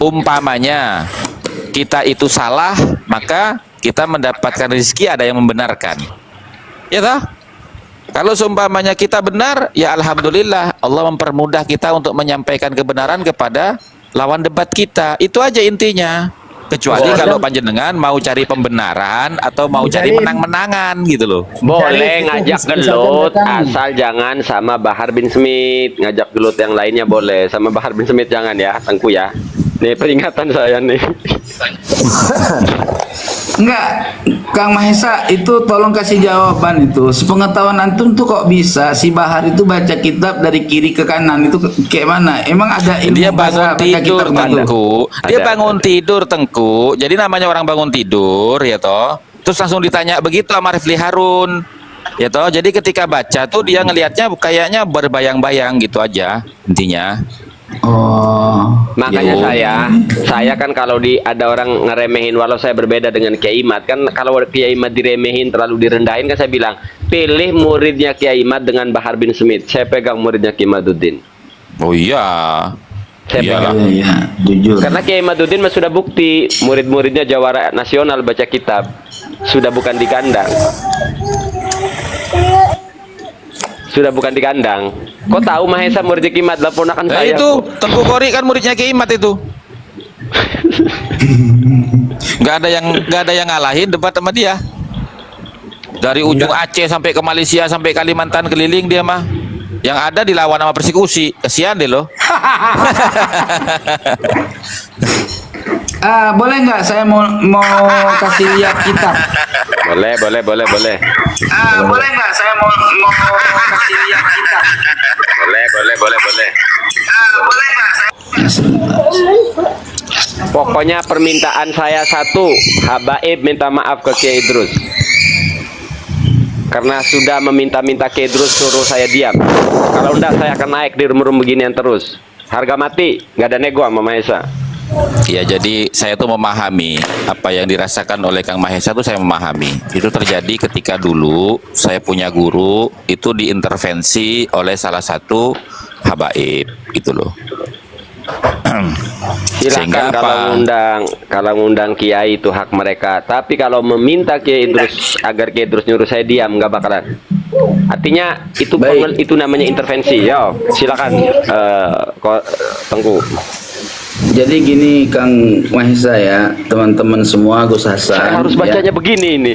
Umpamanya kita itu salah, maka kita mendapatkan rezeki ada yang membenarkan. Ya toh? Kalau seumpamanya kita benar, ya alhamdulillah Allah mempermudah kita untuk menyampaikan kebenaran kepada lawan debat kita. Itu aja intinya. Kecuali kalau panjenengan mau cari pembenaran atau mau cari menang-menangan gitu loh. Boleh ngajak gelut, asal jangan sama Bahar bin Smith. Ngajak gelut yang lainnya boleh, sama Bahar bin Smith jangan ya, Tengku ya. Nih peringatan saya nih. Enggak, Kang Mahesa itu tolong kasih jawaban itu. Sepengetahuan antum tuh kok bisa si Bahar itu baca kitab dari kiri ke kanan itu kayak mana? Emang ada ilmu dia bangun tidur Tengku. Dia bangun tidur Tengku. Jadi namanya orang bangun tidur ya toh. Terus langsung ditanya begitu sama Rifli Harun. Ya toh. Jadi ketika baca tuh dia ngelihatnya kayaknya berbayang-bayang gitu aja intinya. Oh, makanya saya kan kalau ada orang ngeremehin, walau saya berbeda dengan Kiai Imad kan, kalau Kiai Imad diremehin terlalu direndahin kan saya bilang pilih muridnya Kiai Imad dengan Bahar bin Smith, saya pegang muridnya Kiai Imaduddin. Oh iya, saya pegang. Iya, jujur. Karena Kiai Imaduddin sudah bukti murid-muridnya jawara nasional baca kitab, sudah bukan di kandang. Sudah bukan di kandang. Kok tahu Mahesa muridnya Kiai Imad? Laporan saya. Itu Tengku Kori kan muridnya Kiai Imad itu. nggak ada yang ngalahin debat sama dia. Dari ujung Aceh sampai ke Malaysia sampai Kalimantan keliling dia mah. Yang ada dilawan sama persekusi. Kasihan deh loh. Boleh nggak saya mau kasih lihat kitab? Boleh. Boleh nggak saya mau kasih lihat kitab? Boleh. Boleh nggak saya? Pokoknya permintaan saya satu, Habaib minta maaf ke Kiai Idrus. Karena sudah meminta-minta Kiai Idrus suruh saya diam. Kalau enggak saya akan naik di room-room beginian terus. Harga mati, nggak ada nego sama Mahesa. Ya, jadi saya tuh memahami apa yang dirasakan oleh Kang Mahesa tuh saya memahami. Itu terjadi ketika dulu saya punya guru itu diintervensi oleh salah satu habaib gitu loh. Silakan kalau ngundang Kiai itu hak mereka. Tapi kalau meminta Kiai Idrus agar Kiai Idrus nyuruh saya diam nggak bakalan. Artinya itu namanya intervensi. Yo, silakan Tengku. Jadi gini Kang Mahesa ya, teman-teman semua, Gus Hasan. Saya harus bacanya begini ini.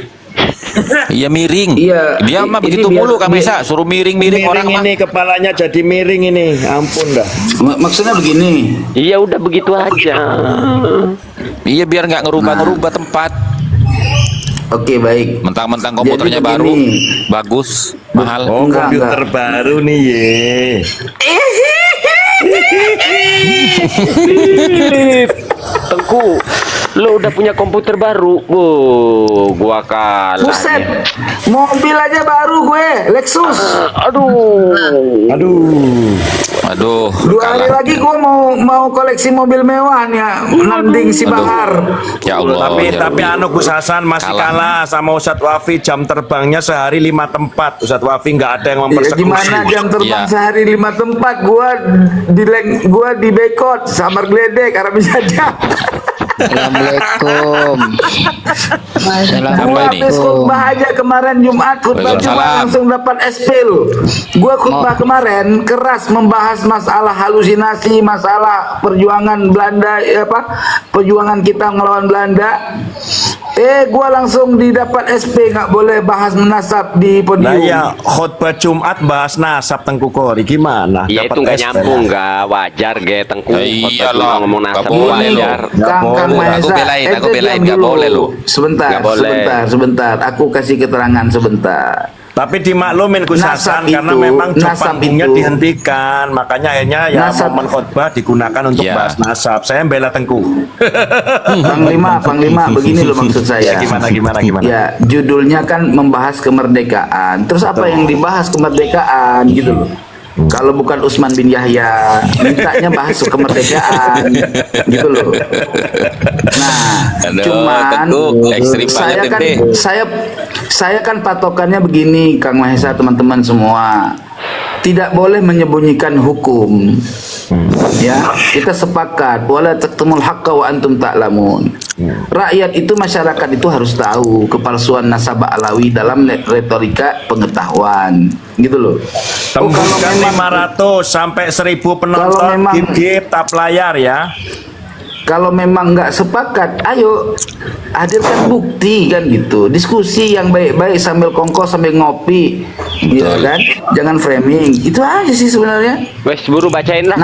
Iya miring. Iya. Dia mah begitu mulu Kang Mahesa, suruh miring-miring orang mah. Ini kepalanya jadi miring ini. Ampun dah. Maksudnya begini. Iya udah begitu aja. Iya biar nggak ngerubah tempat. Oke, baik. Mentang-mentang komputernya baru, bagus, mahal. Oh, komputer baru nih ye. Tengku, lo udah punya komputer baru. Gua kalah. Buset, mobil aja baru gue, Lexus. Aduh. 2 hari lagi gue mau koleksi mobil mewah nih, nanding si Bahar. Ya Allah. Tapi anu Gus Hasan masih kalah sama Ustadz Wafi, jam terbangnya sehari 5 tempat. Ustadz Wafi nggak ada yang mempersekusi. Gimana jam terbang sehari 5 tempat? Gua di bekot, samar geledek, Arab saja. Assalamualaikum. Gua habis khutbah aja kemarin Jumat, khutbah Jumat langsung dapat SP lu. Gua khutbah kemarin keras membahas masalah halusinasi, masalah perjuangan Belanda, perjuangan kita melawan Belanda. Gua langsung didapat SP, nggak boleh bahas nasab di podium. Nah ya, khutbah Jumat bahas nasab Tengku Kori gimana? Ya itu nggak nyambung, nggak wajar ge Tengku. Iyalah, ngomong nasab wajar. Kang Mahesa, aku belain, nggak boleh lu. Sebentar. Aku kasih keterangan sebentar. Tapi dimaklumin Gus Hasan karena memang job panggungnya dihentikan, makanya akhirnya ya momen khotbah digunakan untuk bahas nasab. Saya bela Tengku. Panglima, begini loh maksud saya. Ya, gimana? Ya, judulnya kan membahas kemerdekaan. Terus apa yang dibahas kemerdekaan gitu loh. Kalau bukan Utsman bin Yahya, mintanya bahas kemerdekaan gitu loh. Nah, cuman saya kan patokannya begini, Kang Mahesa, teman-teman semua. Tidak boleh menyembunyikan hukum. Ya, kita sepakat wala taktumul haqqa wa antum ta'lamun. Rakyat itu, masyarakat itu harus tahu kepalsuan nasabah Alawi dalam retorika pengetahuan gitu loh. Tembuskan 500 sampai 1000 penonton gip tap layar ya. Kalau memang nggak sepakat, ayo hadirkan bukti kan gitu. Diskusi yang baik-baik sambil kongko sambil ngopi, gitu kan? Jangan framing. Itu aja sih sebenarnya. Wes buru bacain lah.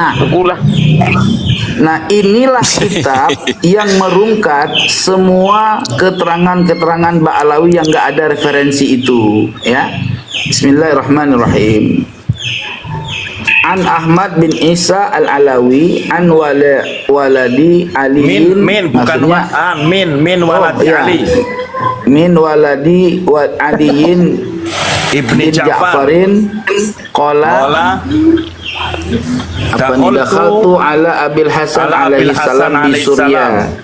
Nah inilah kitab yang merungkat semua keterangan-keterangan Ba'alawi yang nggak ada referensi itu, ya. Bismillahirrahmanirrahim. An Ahmad bin Isa al-Alawi an waladi aliin, bukan min waladi Ali, min waladi wa aliin ibni Ja'farin qala dakhaltu ala Abil Hasan alaihi salam di Suriah.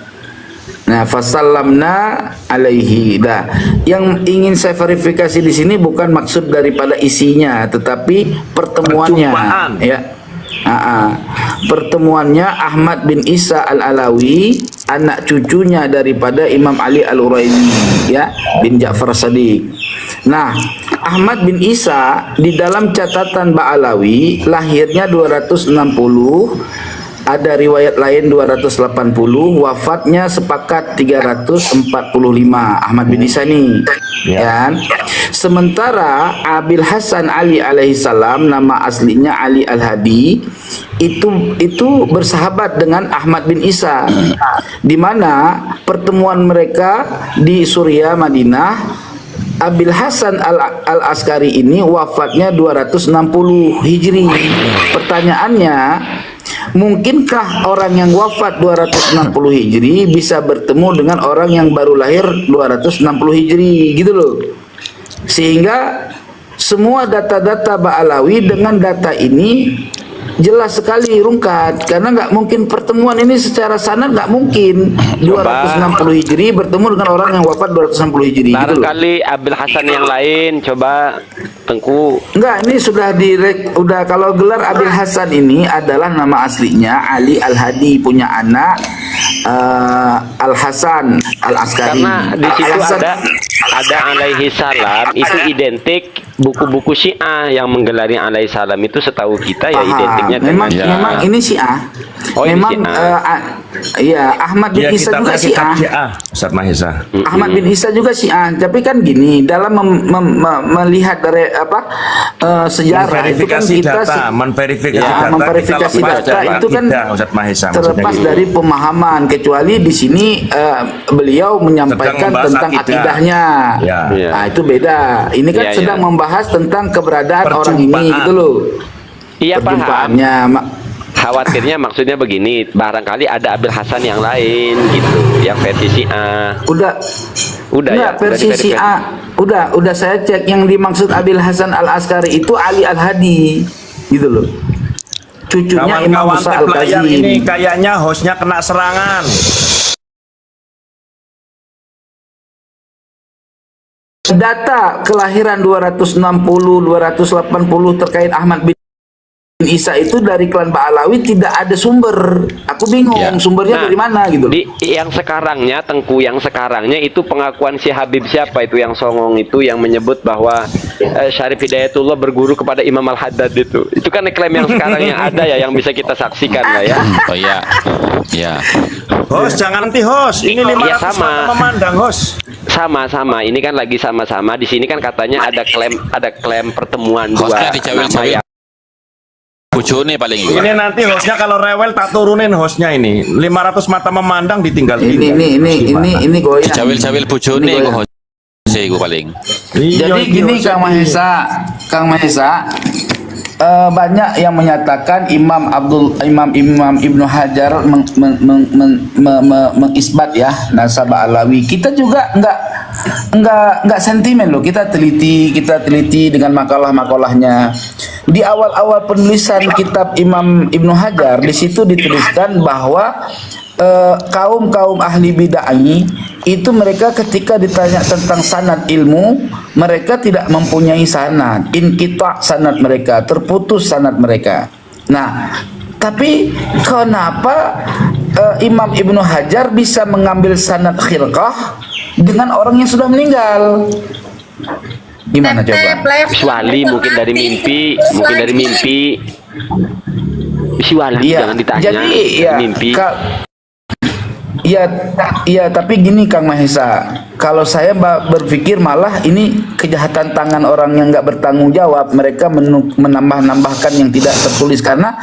Nah, fasallamna alaihi. Dah. Yang ingin saya verifikasi di sini bukan maksud daripada isinya, tetapi pertemuannya. Ya. Pertemuannya Ahmad bin Isa al-Alawi, anak cucunya daripada Imam Ali al-Uraini, ya, bin Ja'far Shadiq. Nah, Ahmad bin Isa di dalam catatan Ba'alawi lahirnya 260 ada riwayat lain 280, wafatnya sepakat 345 Ahmad bin Isa nih. Ya. Sementara Abil Hasan Ali alaihissalam, nama aslinya Ali Al-Hadi, itu bersahabat dengan Ahmad bin Isa, di mana pertemuan mereka di Suriah Madinah. Abil Hasan Al-Askari ini wafatnya 260 Hijri. Pertanyaannya, mungkinkah orang yang wafat 260 Hijri bisa bertemu dengan orang yang baru lahir 260 Hijri gitu loh. Sehingga semua data-data Ba'alawi dengan data ini jelas sekali rungkat, karena nggak mungkin pertemuan ini secara sanad, nggak mungkin 260 Hijri bertemu dengan orang yang wafat 260 Hijri gitu loh. Barangkali Abil Hasan yang lain, coba Tengku. Enggak, ini sudah udah kalau gelar Abil Hasan ini adalah nama aslinya Ali Al-Hadi, punya anak Al Hasan Al Askari. Karena di situ ada alaihi salam itu identik buku-buku Syiah yang menggelari alaihi salam itu, setahu kita ya identiknya memang ini Syiah. Oh, memang iya, Ahmad bin Ya, Isa juga Syiah. Ustaz Mahesa. Ahmad bin Isa juga Syiah, tapi kan gini, dalam melihat dari sejarah itu kan kita memverifikasi data itu kan terlepas dari pemahaman, kecuali di sini beliau menyampaikan tentang akidahnya. Nah, itu beda. Ini kan sedang membahas tentang keberadaan orang ini gitu loh. Iya, paham. Khawatirnya maksudnya begini, barangkali ada Abil Hasan yang lain gitu, yang versi Syiah. Udah ya, versi Syiah. Udah saya cek, yang dimaksud Abil Hasan Al-Askari itu Ali Al-Hadi gitu loh. Cucunya Imam Musa Al-Kazim. Ini kayaknya hostnya kena serangan. Data kelahiran 260, 280 terkait Ahmad bin Isa itu dari klan Ba'alawi tidak ada sumber. Aku bingung sumbernya dari mana gitu. Yang sekarangnya, Tengku, yang sekarangnya itu pengakuan si Habib siapa itu yang songong itu, yang menyebut bahwa Syarif Hidayatullah berguru kepada Imam Al-Haddad itu. Itu kan klaim yang sekarang yang ada ya, yang bisa kita saksikan lah ya. Oh iya. Ya. Host, jangan nanti host. Ini 500 mata memandang host. Sama-sama. Ini kan lagi sama-sama. Di sini kan katanya ada klaim pertemuan Hostnya dua dicawil-cawil. Bucune paling ini nanti hostnya kalau rewel tak turunin hostnya ini 500 mata memandang ditinggal ini goyang. Cawil-cawil bucune gue host gue paling. Jadi gini Kang Mahesa, banyak yang menyatakan Imam Ibnu Hajar mengisbat ya nasab Alawi. Kita juga enggak sentimen loh, kita teliti dengan makalah-makalahnya. Di awal-awal penulisan kitab Imam Ibnu Hajar, di situ dituliskan bahwa kaum ahli bid'ah itu mereka ketika ditanya tentang sanad ilmu, mereka tidak mempunyai sanad, inqita' sanad mereka, terputus sanad mereka. Nah, tapi kenapa Imam Ibnu Hajar bisa mengambil sanad khilqah dengan orang yang sudah meninggal? Gimana coba? Wali mungkin dari mimpi, si wali jangan ditanya. Jadi mimpi. Iya, tapi gini Kang Mahesa, kalau saya berpikir malah ini kejahatan tangan orang yang nggak bertanggung jawab. Mereka menambahkan yang tidak tertulis, karena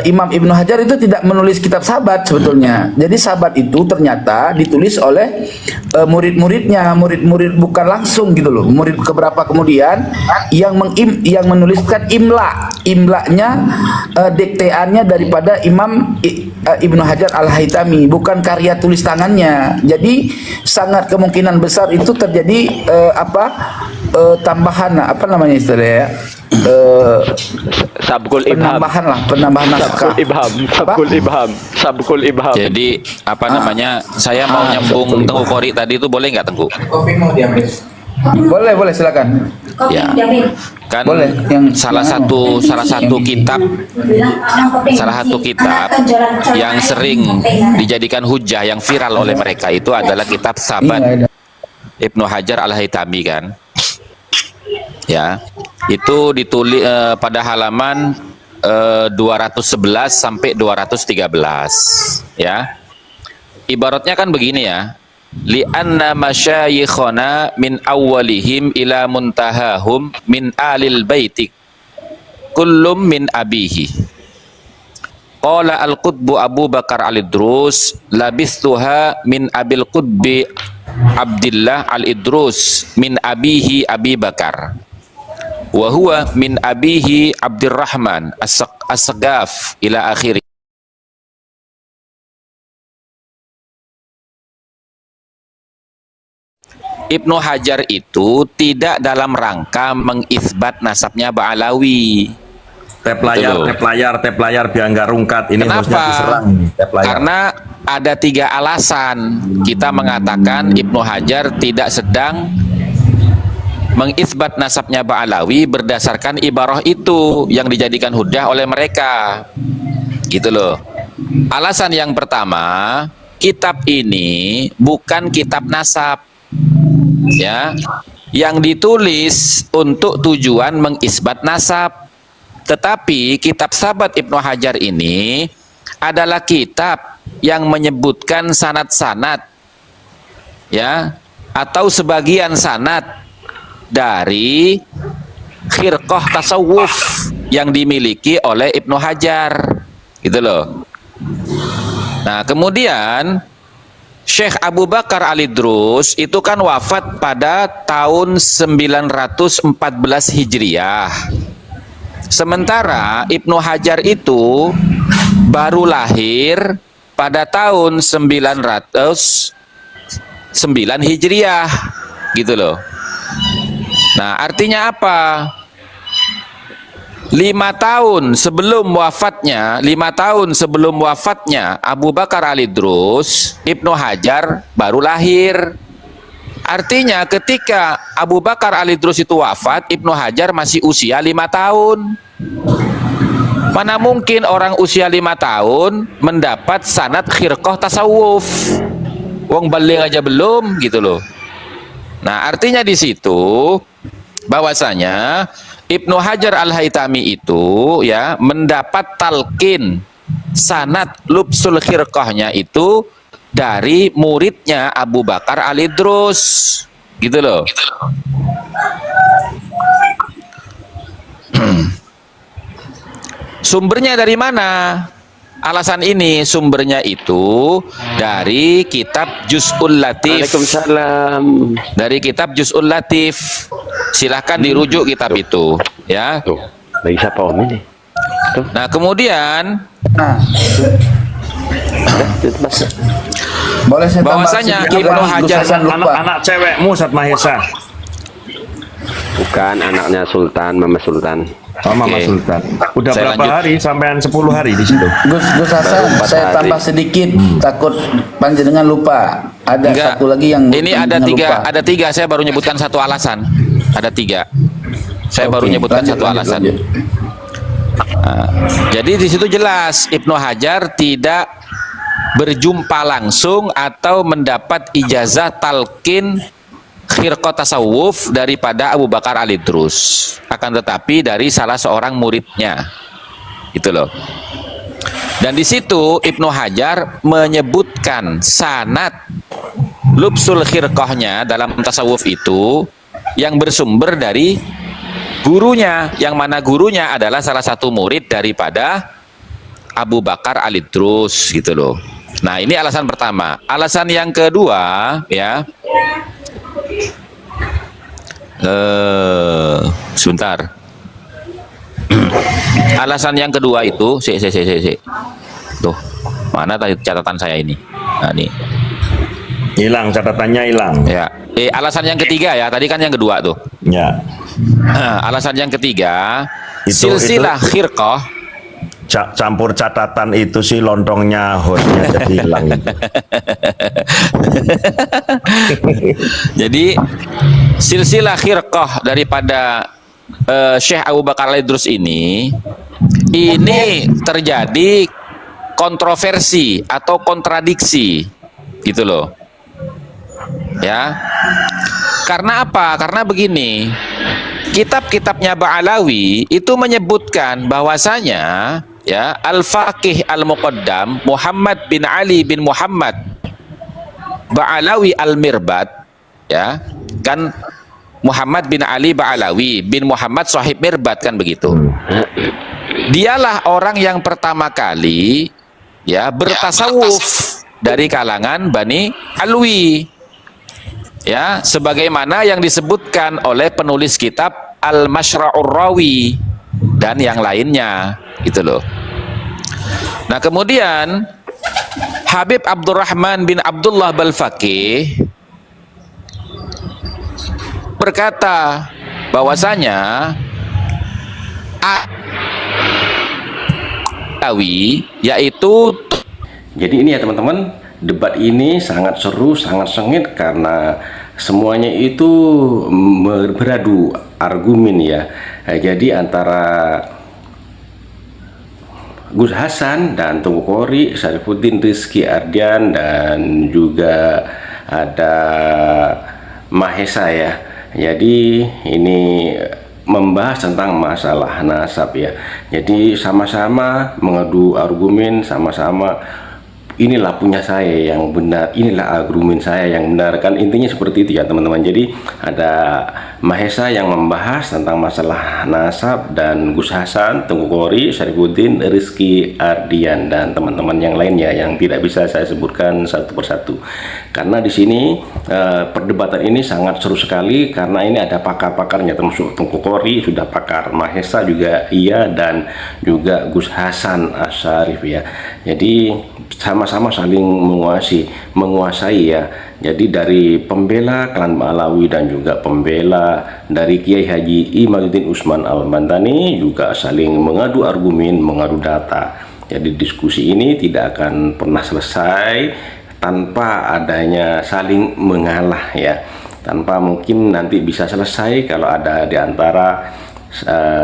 Imam Ibnu Hajar itu tidak menulis kitab sahabat sebetulnya. Jadi sahabat itu ternyata ditulis oleh murid-muridnya, murid bukan langsung gitu loh. Murid keberapa kemudian yang menuliskan imlanya, dikteannya daripada Imam Ibnu Hajar Al-Haytami, bukan karya tulis tangannya. Jadi sangat kemungkinan besar itu terjadi tambahan istilahnya sabkul ibham, penambahan naskah, sabkul ibham. Jadi saya mau nyambung Tengku Qori tadi itu, boleh nggak Tengku? Kopi mau diambil. Boleh silakan. Ya. Kan boleh. Salah satu kitab yang sering dijadikan hujah, yang viral oleh mereka itu adalah kitab Sabat Ibnu Hajar Al-Haytami kan. Ya. Itu ditulis pada halaman 211 sampai 213 ya. Ibaratnya kan begini ya. Li'anna masyayikhana min awwalihim ila muntahahum min alil baiti kullum min abihi. Qala al-qutbu Abu Bakar al-Idrus labistuha min abil qutbi Abdillah al-Idrus min abihi Abi Bakar wa huwa min abihi Abdurrahman as-Sagaf ila akhiri. Ibnu Hajar itu tidak dalam rangka mengisbat nasabnya Ba'alawi. Tep layar biar nggak rungkat. Ini harusnya diserang nih, tep layar. Karena ada 3 alasan kita mengatakan Ibnu Hajar tidak sedang mengisbat nasabnya Ba'alawi berdasarkan ibarah itu yang dijadikan hujjah oleh mereka. Gitu loh. Alasan yang pertama, kitab ini bukan kitab nasab. Ya, yang ditulis untuk tujuan mengisbat nasab. Tetapi kitab Sabat Ibnu Hajar ini adalah kitab yang menyebutkan sanad-sanad ya, atau sebagian sanad dari khirqah tasawuf yang dimiliki oleh Ibnu Hajar, gitu loh. Nah, kemudian Syekh Abu Bakar al-Idrus itu kan wafat pada tahun 914 Hijriah. Sementara Ibnu Hajar itu baru lahir pada tahun 909 Hijriah, gitu loh. Nah, artinya apa? 5 tahun sebelum wafatnya Abu Bakar al-Idrus, Ibnu Hajar baru lahir. Artinya ketika Abu Bakar al-Idrus itu wafat, Ibnu Hajar masih usia 5 tahun. Mana mungkin orang usia 5 tahun mendapat sanad khirqah tasawuf? Wong baling aja belum, gitu loh. Nah, artinya di situ bahwasanya Ibnu Hajar al-Haytami itu ya mendapat talqin sanad lubsul khirqahnya itu dari muridnya Abu Bakar al-Idrus, gitu loh. Sumbernya dari mana? Alasan ini sumbernya itu dari kitab Juz'ul Latif. Waalaikumsalam. Dari kitab Juz'ul Latif. Silahkan dirujuk kitab itu, ya. Tuh, bagi siapa Om ini? Tuh. Nah, kemudian boleh saya bahwasanya Ibnu Hajar anak cewekmu Ustaz Mahesa. Bukan, anaknya Sultan, Mama Sultan. Oh, Mama Sultan. Udah Saya berapa lanjut. hari? Sampean 10 hari di situ. Gus Hasan, saya tambah sedikit, takut panjenengan lupa. Ada Enggak. satu lagi yang ini ada panjenengan lupa. tiga, saya baru nyebutkan satu alasan. Ada 3. Saya baru Oke, nyebutkan lanjut, satu lanjut, alasan. lanjut. Nah, jadi di situ jelas Ibnu Hajar tidak berjumpa langsung atau mendapat ijazah talqin khirqah tasawuf daripada Abu Bakar al-Idrus, akan tetapi dari salah seorang muridnya, gitu loh. Dan di situ Ibnu Hajar menyebutkan sanad lubsul khirqahnya dalam tasawuf itu yang bersumber dari gurunya, yang mana gurunya adalah salah satu murid daripada Abu Bakar al-Idrus, gitu loh. Nah, ini alasan pertama. Alasan yang kedua, ya. Sebentar. Alasan yang kedua itu, tuh, mana tadi catatan saya ini? Nah, nih. Hilang, catatannya hilang. Ya. Alasan yang ketiga ya, tadi kan yang kedua tuh. Ya. Alasan yang ketiga, Itu- silsilah khirqah. Campur catatan itu sih lontongnya hostnya jadi hilang itu. Jadi silsilah khirqah daripada Syekh Abu Bakar al-Idrus ini terjadi kontroversi atau kontradiksi, gitu loh. Ya. Karena apa? Karena begini. kitab-kitabnya Ba'alawi itu menyebutkan bahwasanya ya Al-Faqih Al-Muqaddam Muhammad bin Ali bin Muhammad Ba'alawi Al-Mirbad, ya kan, Muhammad bin Ali Ba'alawi bin Muhammad Sahib Mirbad, kan begitu. Dialah orang yang pertama kali ya bertasawuf dari kalangan Bani Alwi, ya sebagaimana yang disebutkan oleh penulis kitab Al-Mashra'ur Rawi dan yang lainnya, gitu loh. Nah, kemudian Habib Abdurrahman bin Abdullah Balfaqih berkata bahwasanya Alawi yaitu, jadi ini ya teman-teman, debat ini sangat seru, sangat sengit karena semuanya itu beradu argumen ya. Jadi antara Gus Hasan dan Tengku Qori, Syarifuddin Rizki Ardian, dan juga ada Mahesa ya. Jadi ini membahas tentang masalah nasab ya. Jadi sama-sama mengadu argumen, sama-sama inilah punya saya yang benar, inilah argumen saya yang benar, kan intinya seperti itu ya teman-teman. Jadi ada Mahesa yang membahas tentang masalah nasab, dan Gus Hasan, Tengku Qori, Syarifuddin Rizki Ardian, dan teman-teman yang lainnya yang tidak bisa saya sebutkan satu persatu. Karena di sini perdebatan ini sangat seru sekali karena ini ada pakar-pakarnya, termasuk Tengku Qori sudah pakar, Mahesa juga iya, dan juga Gus Hasan Asyarif ya. Jadi sama-sama saling menguasai ya. Jadi dari pembela klan Ba'alawi dan juga pembela dari Kiai Haji Imaduddin Usman Al-Bantani juga saling mengadu argumen, mengadu data. Jadi diskusi ini tidak akan pernah selesai tanpa adanya saling mengalah ya. Tanpa mungkin nanti bisa selesai kalau ada di antara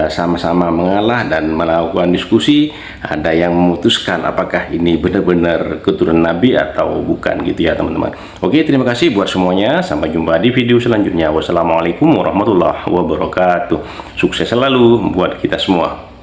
sama-sama mengalah dan melakukan diskusi, ada yang memutuskan apakah ini benar-benar keturunan Nabi atau bukan, gitu ya teman-teman. Oke, terima kasih buat semuanya, sampai jumpa di video selanjutnya. Wassalamualaikum warahmatullahi wabarakatuh. Sukses selalu buat kita semua.